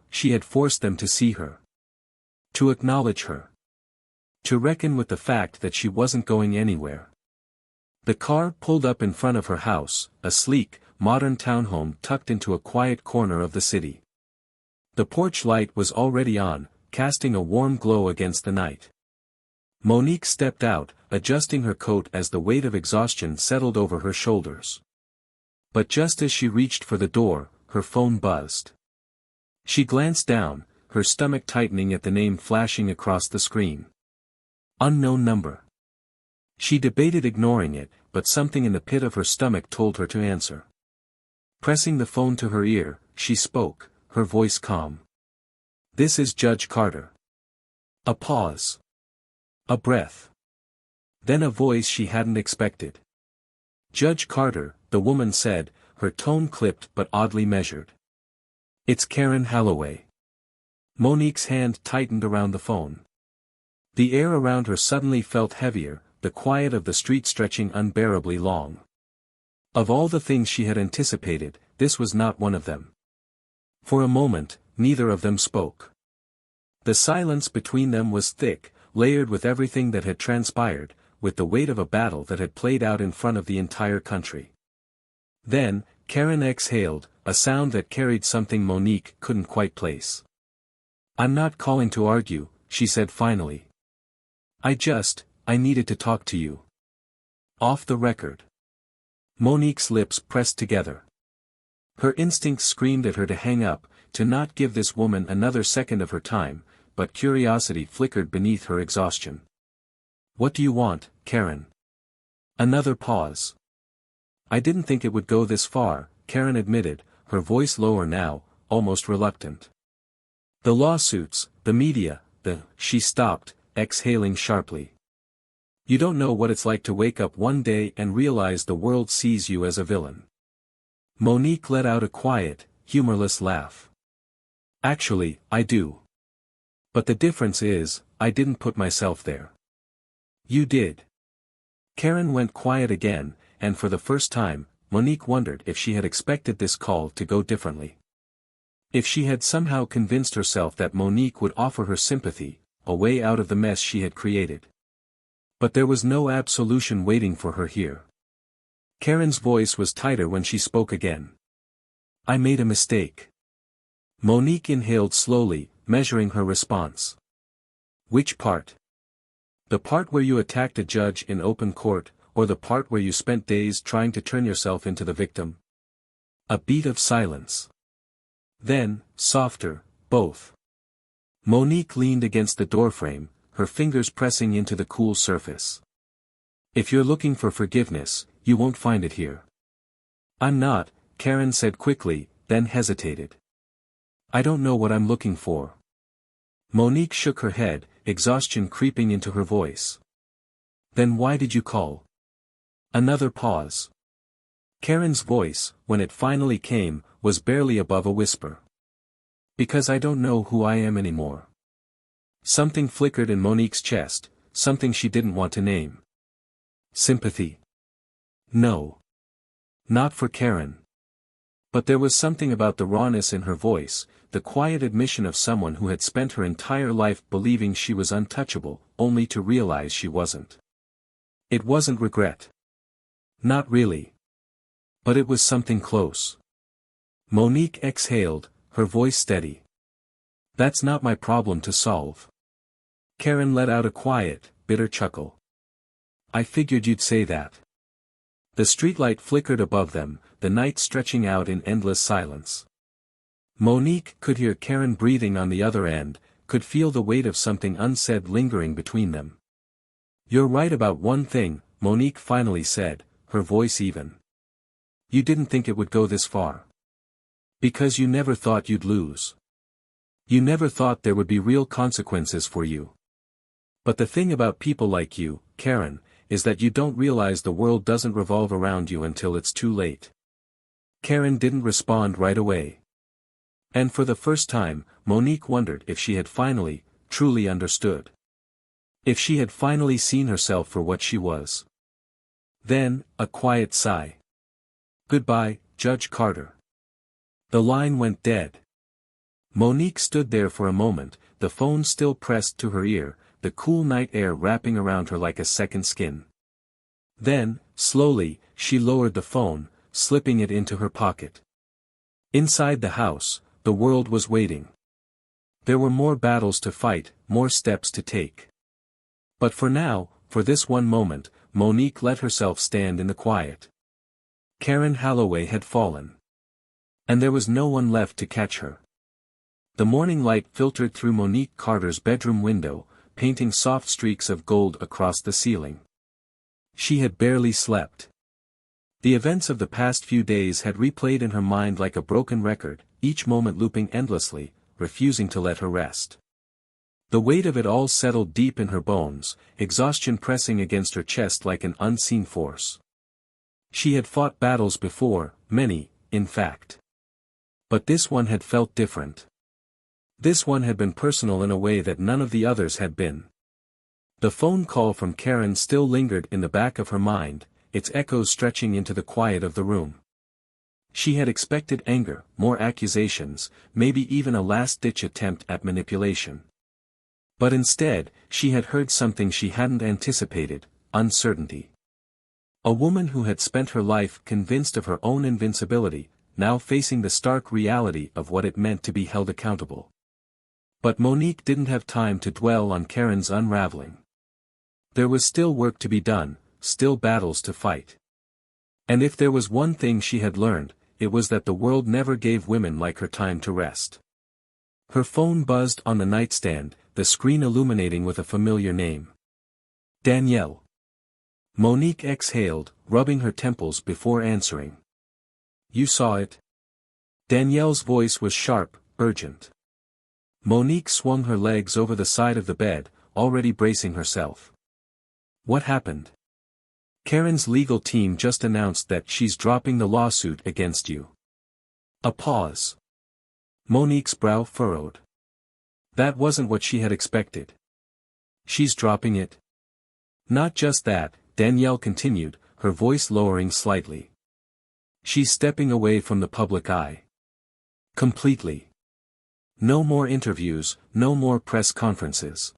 she had forced them to see her. To acknowledge her. To reckon with the fact that she wasn't going anywhere. The car pulled up in front of her house, a sleek, modern townhome tucked into a quiet corner of the city. The porch light was already on, casting a warm glow against the night. Monique stepped out, adjusting her coat as the weight of exhaustion settled over her shoulders. But just as she reached for the door, her phone buzzed. She glanced down, her stomach tightening at the name flashing across the screen. Unknown number. She debated ignoring it, but something in the pit of her stomach told her to answer. Pressing the phone to her ear, she spoke, her voice calm. This is Judge Carter. A pause. A breath. Then a voice she hadn't expected. Judge Carter, the woman said, her tone clipped but oddly measured. It's Karen Holloway. Monique's hand tightened around the phone. The air around her suddenly felt heavier, the quiet of the street stretching unbearably long. Of all the things she had anticipated, this was not one of them. For a moment, neither of them spoke. The silence between them was thick, layered with everything that had transpired, with the weight of a battle that had played out in front of the entire country. Then, Karen exhaled, a sound that carried something Monique couldn't quite place. I'm not calling to argue, she said finally. I needed to talk to you. Off the record. Monique's lips pressed together. Her instincts screamed at her to hang up, to not give this woman another second of her time, but curiosity flickered beneath her exhaustion. What do you want, Karen? Another pause. I didn't think it would go this far, Karen admitted, her voice lower now, almost reluctant. The lawsuits, the media, she stopped, exhaling sharply. You don't know what it's like to wake up one day and realize the world sees you as a villain. Monique let out a quiet, humorless laugh. Actually, I do. But the difference is, I didn't put myself there. You did. Karen went quiet again, and for the first time, Monique wondered if she had expected this call to go differently. If she had somehow convinced herself that Monique would offer her sympathy, a way out of the mess she had created. But there was no absolution waiting for her here. Karen's voice was tighter when she spoke again. I made a mistake. Monique inhaled slowly, measuring her response. Which part? The part where you attacked a judge in open court, or the part where you spent days trying to turn yourself into the victim? A beat of silence. Then, softer, both. Monique leaned against the doorframe, her fingers pressing into the cool surface. If you're looking for forgiveness, you won't find it here. I'm not, Karen said quickly, then hesitated. I don't know what I'm looking for. Monique shook her head, exhaustion creeping into her voice. Then why did you call? Another pause. Karen's voice, when it finally came, was barely above a whisper. Because I don't know who I am anymore. Something flickered in Monique's chest, something she didn't want to name. Sympathy. No. Not for Karen. But there was something about the rawness in her voice, the quiet admission of someone who had spent her entire life believing she was untouchable, only to realize she wasn't. It wasn't regret. Not really. But it was something close. Monique exhaled, her voice steady. That's not my problem to solve. Karen let out a quiet, bitter chuckle. I figured you'd say that. The streetlight flickered above them, the night stretching out in endless silence. Monique could hear Karen breathing on the other end, could feel the weight of something unsaid lingering between them. You're right about one thing, Monique finally said, her voice even. You didn't think it would go this far. Because you never thought you'd lose. You never thought there would be real consequences for you. But the thing about people like you, Karen, is that you don't realize the world doesn't revolve around you until it's too late. Karen didn't respond right away. And for the first time, Monique wondered if she had finally, truly understood. If she had finally seen herself for what she was. Then, a quiet sigh. Goodbye, Judge Carter. The line went dead. Monique stood there for a moment, the phone still pressed to her ear, the cool night air wrapping around her like a second skin. Then, slowly, she lowered the phone, slipping it into her pocket. Inside the house, the world was waiting. There were more battles to fight, more steps to take. But for now, for this one moment, Monique let herself stand in the quiet. Karen Holloway had fallen. And there was no one left to catch her. The morning light filtered through Monique Carter's bedroom window, painting soft streaks of gold across the ceiling. She had barely slept. The events of the past few days had replayed in her mind like a broken record, each moment looping endlessly, refusing to let her rest. The weight of it all settled deep in her bones, exhaustion pressing against her chest like an unseen force. She had fought battles before, many, in fact. But this one had felt different. This one had been personal in a way that none of the others had been. The phone call from Karen still lingered in the back of her mind, its echoes stretching into the quiet of the room. She had expected anger, more accusations, maybe even a last-ditch attempt at manipulation. But instead, she had heard something she hadn't anticipated, uncertainty. A woman who had spent her life convinced of her own invincibility, now facing the stark reality of what it meant to be held accountable. But Monique didn't have time to dwell on Karen's unraveling. There was still work to be done, still battles to fight. And if there was one thing she had learned, it was that the world never gave women like her time to rest. Her phone buzzed on the nightstand, the screen illuminating with a familiar name. Danielle. Monique exhaled, rubbing her temples before answering. You saw it? Danielle's voice was sharp, urgent. Monique swung her legs over the side of the bed, already bracing herself. What happened? Karen's legal team just announced that she's dropping the lawsuit against you. A pause. Monique's brow furrowed. That wasn't what she had expected. She's dropping it? Not just that, Danielle continued, her voice lowering slightly. She's stepping away from the public eye. Completely. No more interviews, no more press conferences.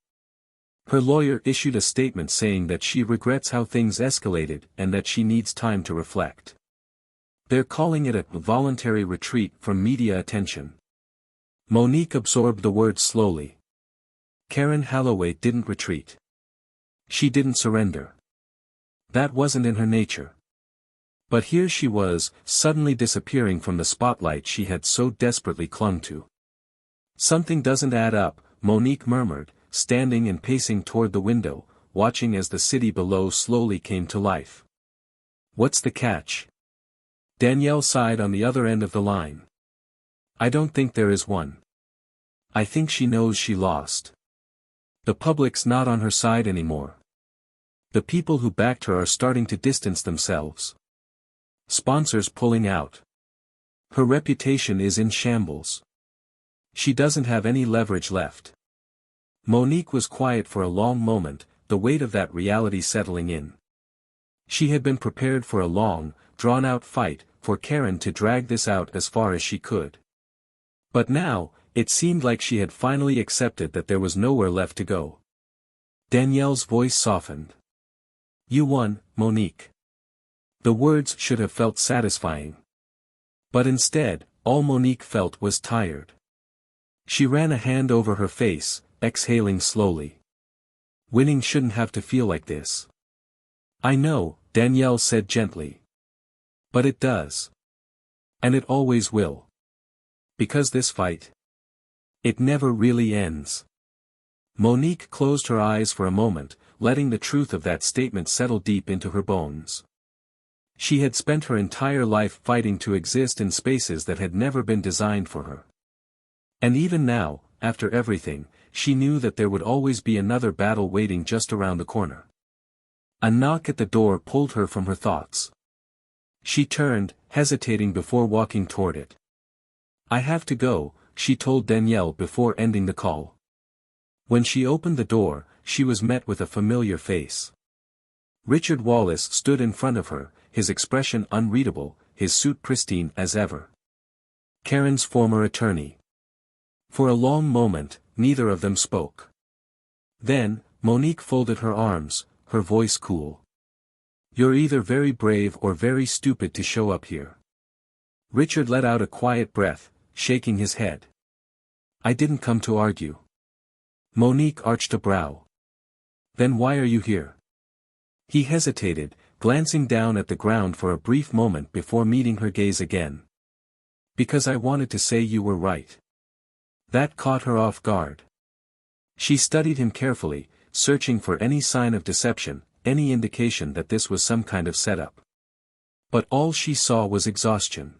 Her lawyer issued a statement saying that she regrets how things escalated and that she needs time to reflect. They're calling it a voluntary retreat from media attention. Monique absorbed the words slowly. Karen Holloway didn't retreat. She didn't surrender. That wasn't in her nature. But here she was, suddenly disappearing from the spotlight she had so desperately clung to. Something doesn't add up, Monique murmured, standing and pacing toward the window, watching as the city below slowly came to life. What's the catch? Danielle sighed on the other end of the line. I don't think there is one. I think she knows she lost. The public's not on her side anymore. The people who backed her are starting to distance themselves. Sponsors pulling out. Her reputation is in shambles. She doesn't have any leverage left. Monique was quiet for a long moment, the weight of that reality settling in. She had been prepared for a long, drawn-out fight, for Karen to drag this out as far as she could. But now, it seemed like she had finally accepted that there was nowhere left to go. Danielle's voice softened. "You won, Monique." The words should have felt satisfying. But instead, all Monique felt was tired. She ran a hand over her face, exhaling slowly. "Winning shouldn't have to feel like this." "I know," Danielle said gently. "But it does. And it always will. Because this fight, it never really ends." Monique closed her eyes for a moment, letting the truth of that statement settle deep into her bones. She had spent her entire life fighting to exist in spaces that had never been designed for her. And even now, after everything, she knew that there would always be another battle waiting just around the corner. A knock at the door pulled her from her thoughts. She turned, hesitating before walking toward it. "I have to go," she told Danielle before ending the call. When she opened the door, she was met with a familiar face. Richard Wallace stood in front of her, his expression unreadable, his suit pristine as ever. Karen's former attorney. For a long moment, neither of them spoke. Then, Monique folded her arms, her voice cool. "You're either very brave or very stupid to show up here." Richard let out a quiet breath, shaking his head. "I didn't come to argue." Monique arched a brow. "Then why are you here?" He hesitated, glancing down at the ground for a brief moment before meeting her gaze again. "Because I wanted to say you were right." That caught her off guard. She studied him carefully, searching for any sign of deception, any indication that this was some kind of setup. But all she saw was exhaustion.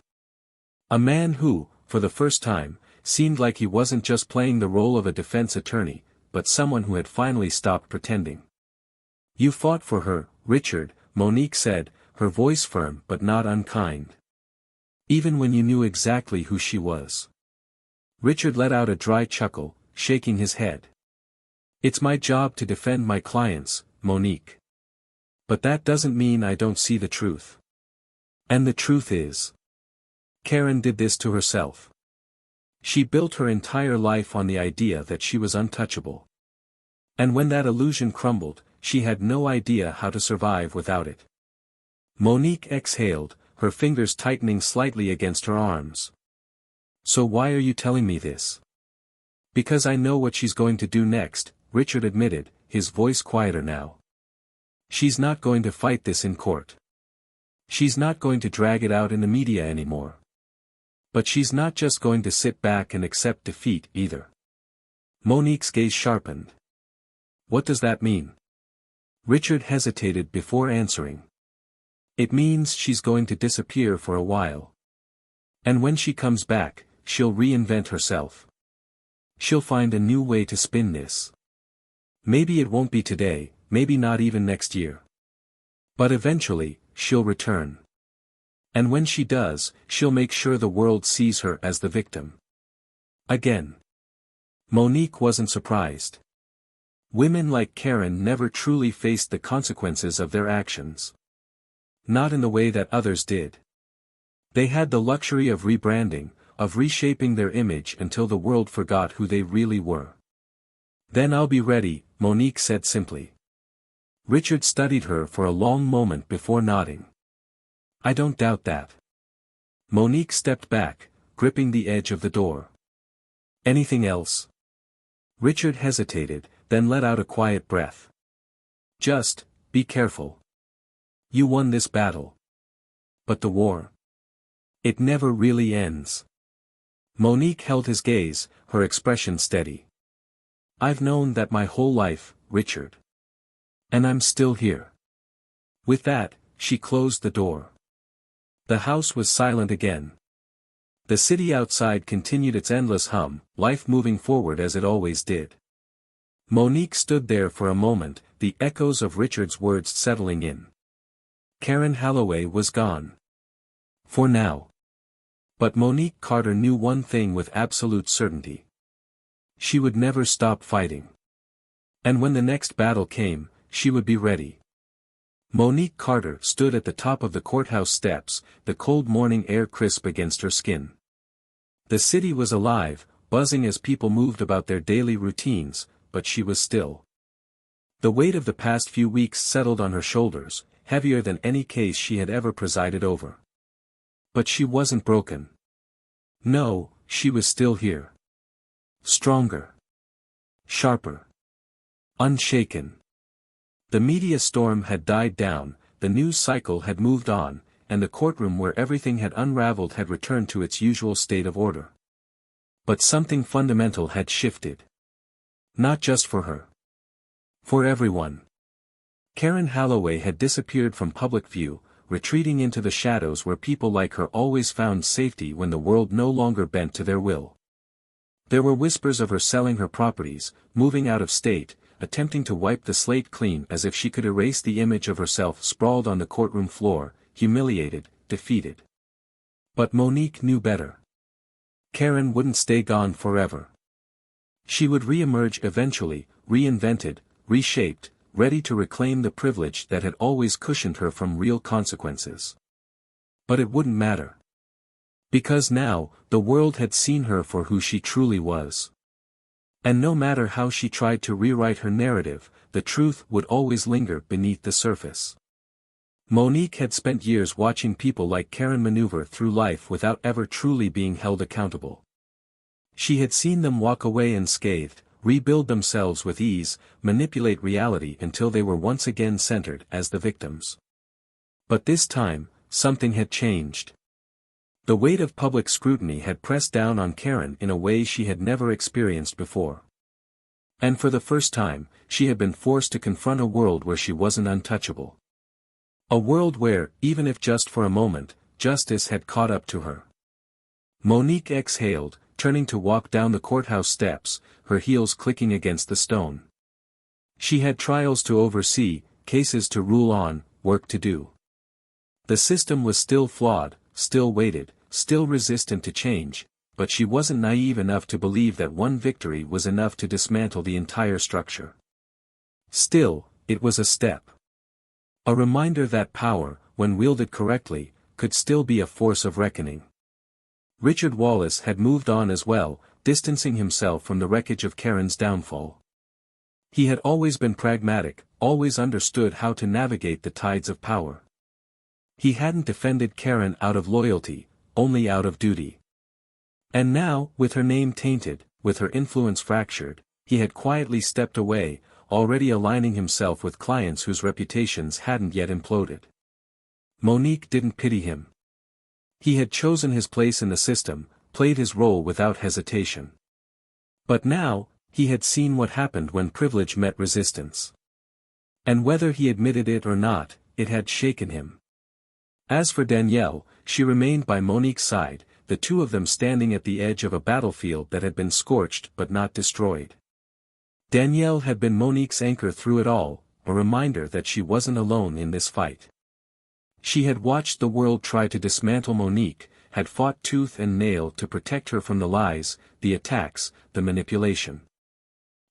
A man who, for the first time, seemed like he wasn't just playing the role of a defense attorney, but someone who had finally stopped pretending. "You fought for her, Richard," Monique said, her voice firm but not unkind. "Even when you knew exactly who she was." Richard let out a dry chuckle, shaking his head. "It's my job to defend my clients, Monique. But that doesn't mean I don't see the truth. And the truth is, Karen did this to herself. She built her entire life on the idea that she was untouchable. And when that illusion crumbled, she had no idea how to survive without it." Monique exhaled, her fingers tightening slightly against her arms. "So why are you telling me this?" "Because I know what she's going to do next," Richard admitted, his voice quieter now. "She's not going to fight this in court. She's not going to drag it out in the media anymore. But she's not just going to sit back and accept defeat either." Monique's gaze sharpened. "What does that mean?" Richard hesitated before answering. "It means she's going to disappear for a while. And when she comes back, she'll reinvent herself. She'll find a new way to spin this. Maybe it won't be today, maybe not even next year. But eventually, she'll return. And when she does, she'll make sure the world sees her as the victim. Again." Monique wasn't surprised. Women like Karen never truly faced the consequences of their actions. Not in the way that others did. They had the luxury of rebranding, of reshaping their image until the world forgot who they really were. "Then I'll be ready," Monique said simply. Richard studied her for a long moment before nodding. "I don't doubt that." Monique stepped back, gripping the edge of the door. "Anything else?" Richard hesitated, then let out a quiet breath. "Just, be careful. You won this battle. But the war, it never really ends." Monique held his gaze, her expression steady. "I've known that my whole life, Richard. And I'm still here." With that, she closed the door. The house was silent again. The city outside continued its endless hum, life moving forward as it always did. Monique stood there for a moment, the echoes of Richard's words settling in. Karen Holloway was gone. For now. But Monique Carter knew one thing with absolute certainty. She would never stop fighting. And when the next battle came, she would be ready. Monique Carter stood at the top of the courthouse steps, the cold morning air crisp against her skin. The city was alive, buzzing as people moved about their daily routines, but she was still. The weight of the past few weeks settled on her shoulders, heavier than any case she had ever presided over. But she wasn't broken. No, she was still here. Stronger. Sharper. Unshaken. The media storm had died down, the news cycle had moved on, and the courtroom where everything had unraveled had returned to its usual state of order. But something fundamental had shifted. Not just for her. For everyone. Karen Holloway had disappeared from public view, retreating into the shadows where people like her always found safety when the world no longer bent to their will. There were whispers of her selling her properties, moving out of state, attempting to wipe the slate clean as if she could erase the image of herself sprawled on the courtroom floor, humiliated, defeated. But Monique knew better. Karen wouldn't stay gone forever. She would re-emerge eventually, reinvented, reshaped, ready to reclaim the privilege that had always cushioned her from real consequences. But it wouldn't matter. Because now, the world had seen her for who she truly was. And no matter how she tried to rewrite her narrative, the truth would always linger beneath the surface. Monique had spent years watching people like Karen maneuver through life without ever truly being held accountable. She had seen them walk away unscathed, rebuild themselves with ease, manipulate reality until they were once again centered as the victims. But this time, something had changed. The weight of public scrutiny had pressed down on Karen in a way she had never experienced before. And for the first time, she had been forced to confront a world where she wasn't untouchable. A world where, even if just for a moment, justice had caught up to her. Monique exhaled, turning to walk down the courthouse steps, her heels clicking against the stone. She had trials to oversee, cases to rule on, work to do. The system was still flawed, still weighted, still resistant to change, but she wasn't naive enough to believe that one victory was enough to dismantle the entire structure. Still, it was a step. A reminder that power, when wielded correctly, could still be a force of reckoning. Richard Wallace had moved on as well, distancing himself from the wreckage of Karen's downfall. He had always been pragmatic, always understood how to navigate the tides of power. He hadn't defended Karen out of loyalty, only out of duty. And now, with her name tainted, with her influence fractured, he had quietly stepped away, already aligning himself with clients whose reputations hadn't yet imploded. Monique didn't pity him. He had chosen his place in the system, played his role without hesitation. But now, he had seen what happened when privilege met resistance. And whether he admitted it or not, it had shaken him. As for Danielle, she remained by Monique's side, the two of them standing at the edge of a battlefield that had been scorched but not destroyed. Danielle had been Monique's anchor through it all, a reminder that she wasn't alone in this fight. She had watched the world try to dismantle Monique, had fought tooth and nail to protect her from the lies, the attacks, the manipulation.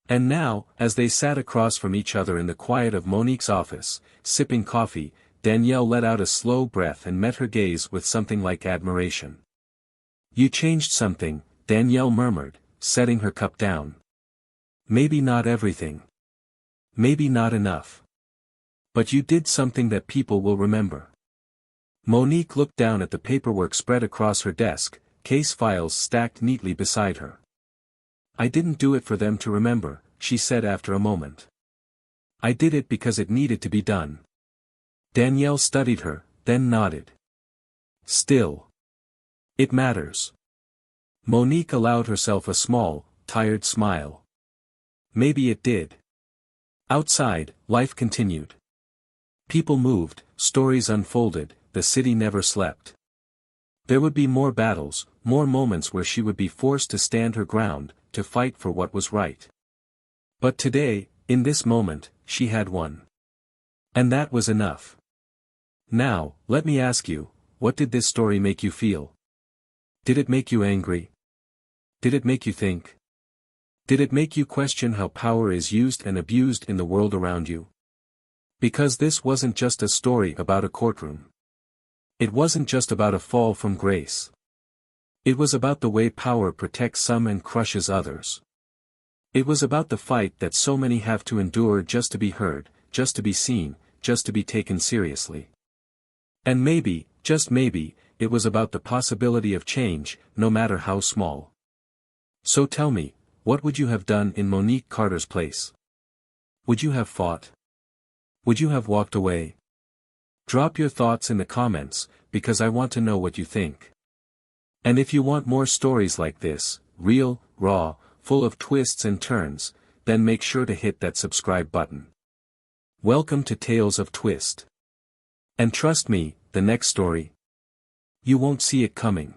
And now, as they sat across from each other in the quiet of Monique's office, sipping coffee, Danielle let out a slow breath and met her gaze with something like admiration. "You changed something," Danielle murmured, setting her cup down. "Maybe not everything. Maybe not enough. But you did something that people will remember." Monique looked down at the paperwork spread across her desk, case files stacked neatly beside her. "I didn't do it for them to remember," she said after a moment. "I did it because it needed to be done." Danielle studied her, then nodded. "Still. It matters." Monique allowed herself a small, tired smile. Maybe it did. Outside, life continued. People moved, stories unfolded, the city never slept. There would be more battles, more moments where she would be forced to stand her ground, to fight for what was right. But today, in this moment, she had won. And that was enough. Now, let me ask you, what did this story make you feel? Did it make you angry? Did it make you think? Did it make you question how power is used and abused in the world around you? Because this wasn't just a story about a courtroom. It wasn't just about a fall from grace. It was about the way power protects some and crushes others. It was about the fight that so many have to endure just to be heard, just to be seen, just to be taken seriously. And maybe, just maybe, it was about the possibility of change, no matter how small. So tell me, what would you have done in Monique Carter's place? Would you have fought? Would you have walked away? Drop your thoughts in the comments, because I want to know what you think. And if you want more stories like this, real, raw, full of twists and turns, then make sure to hit that subscribe button. Welcome to Tales of Twist. And trust me, the next story, you won't see it coming.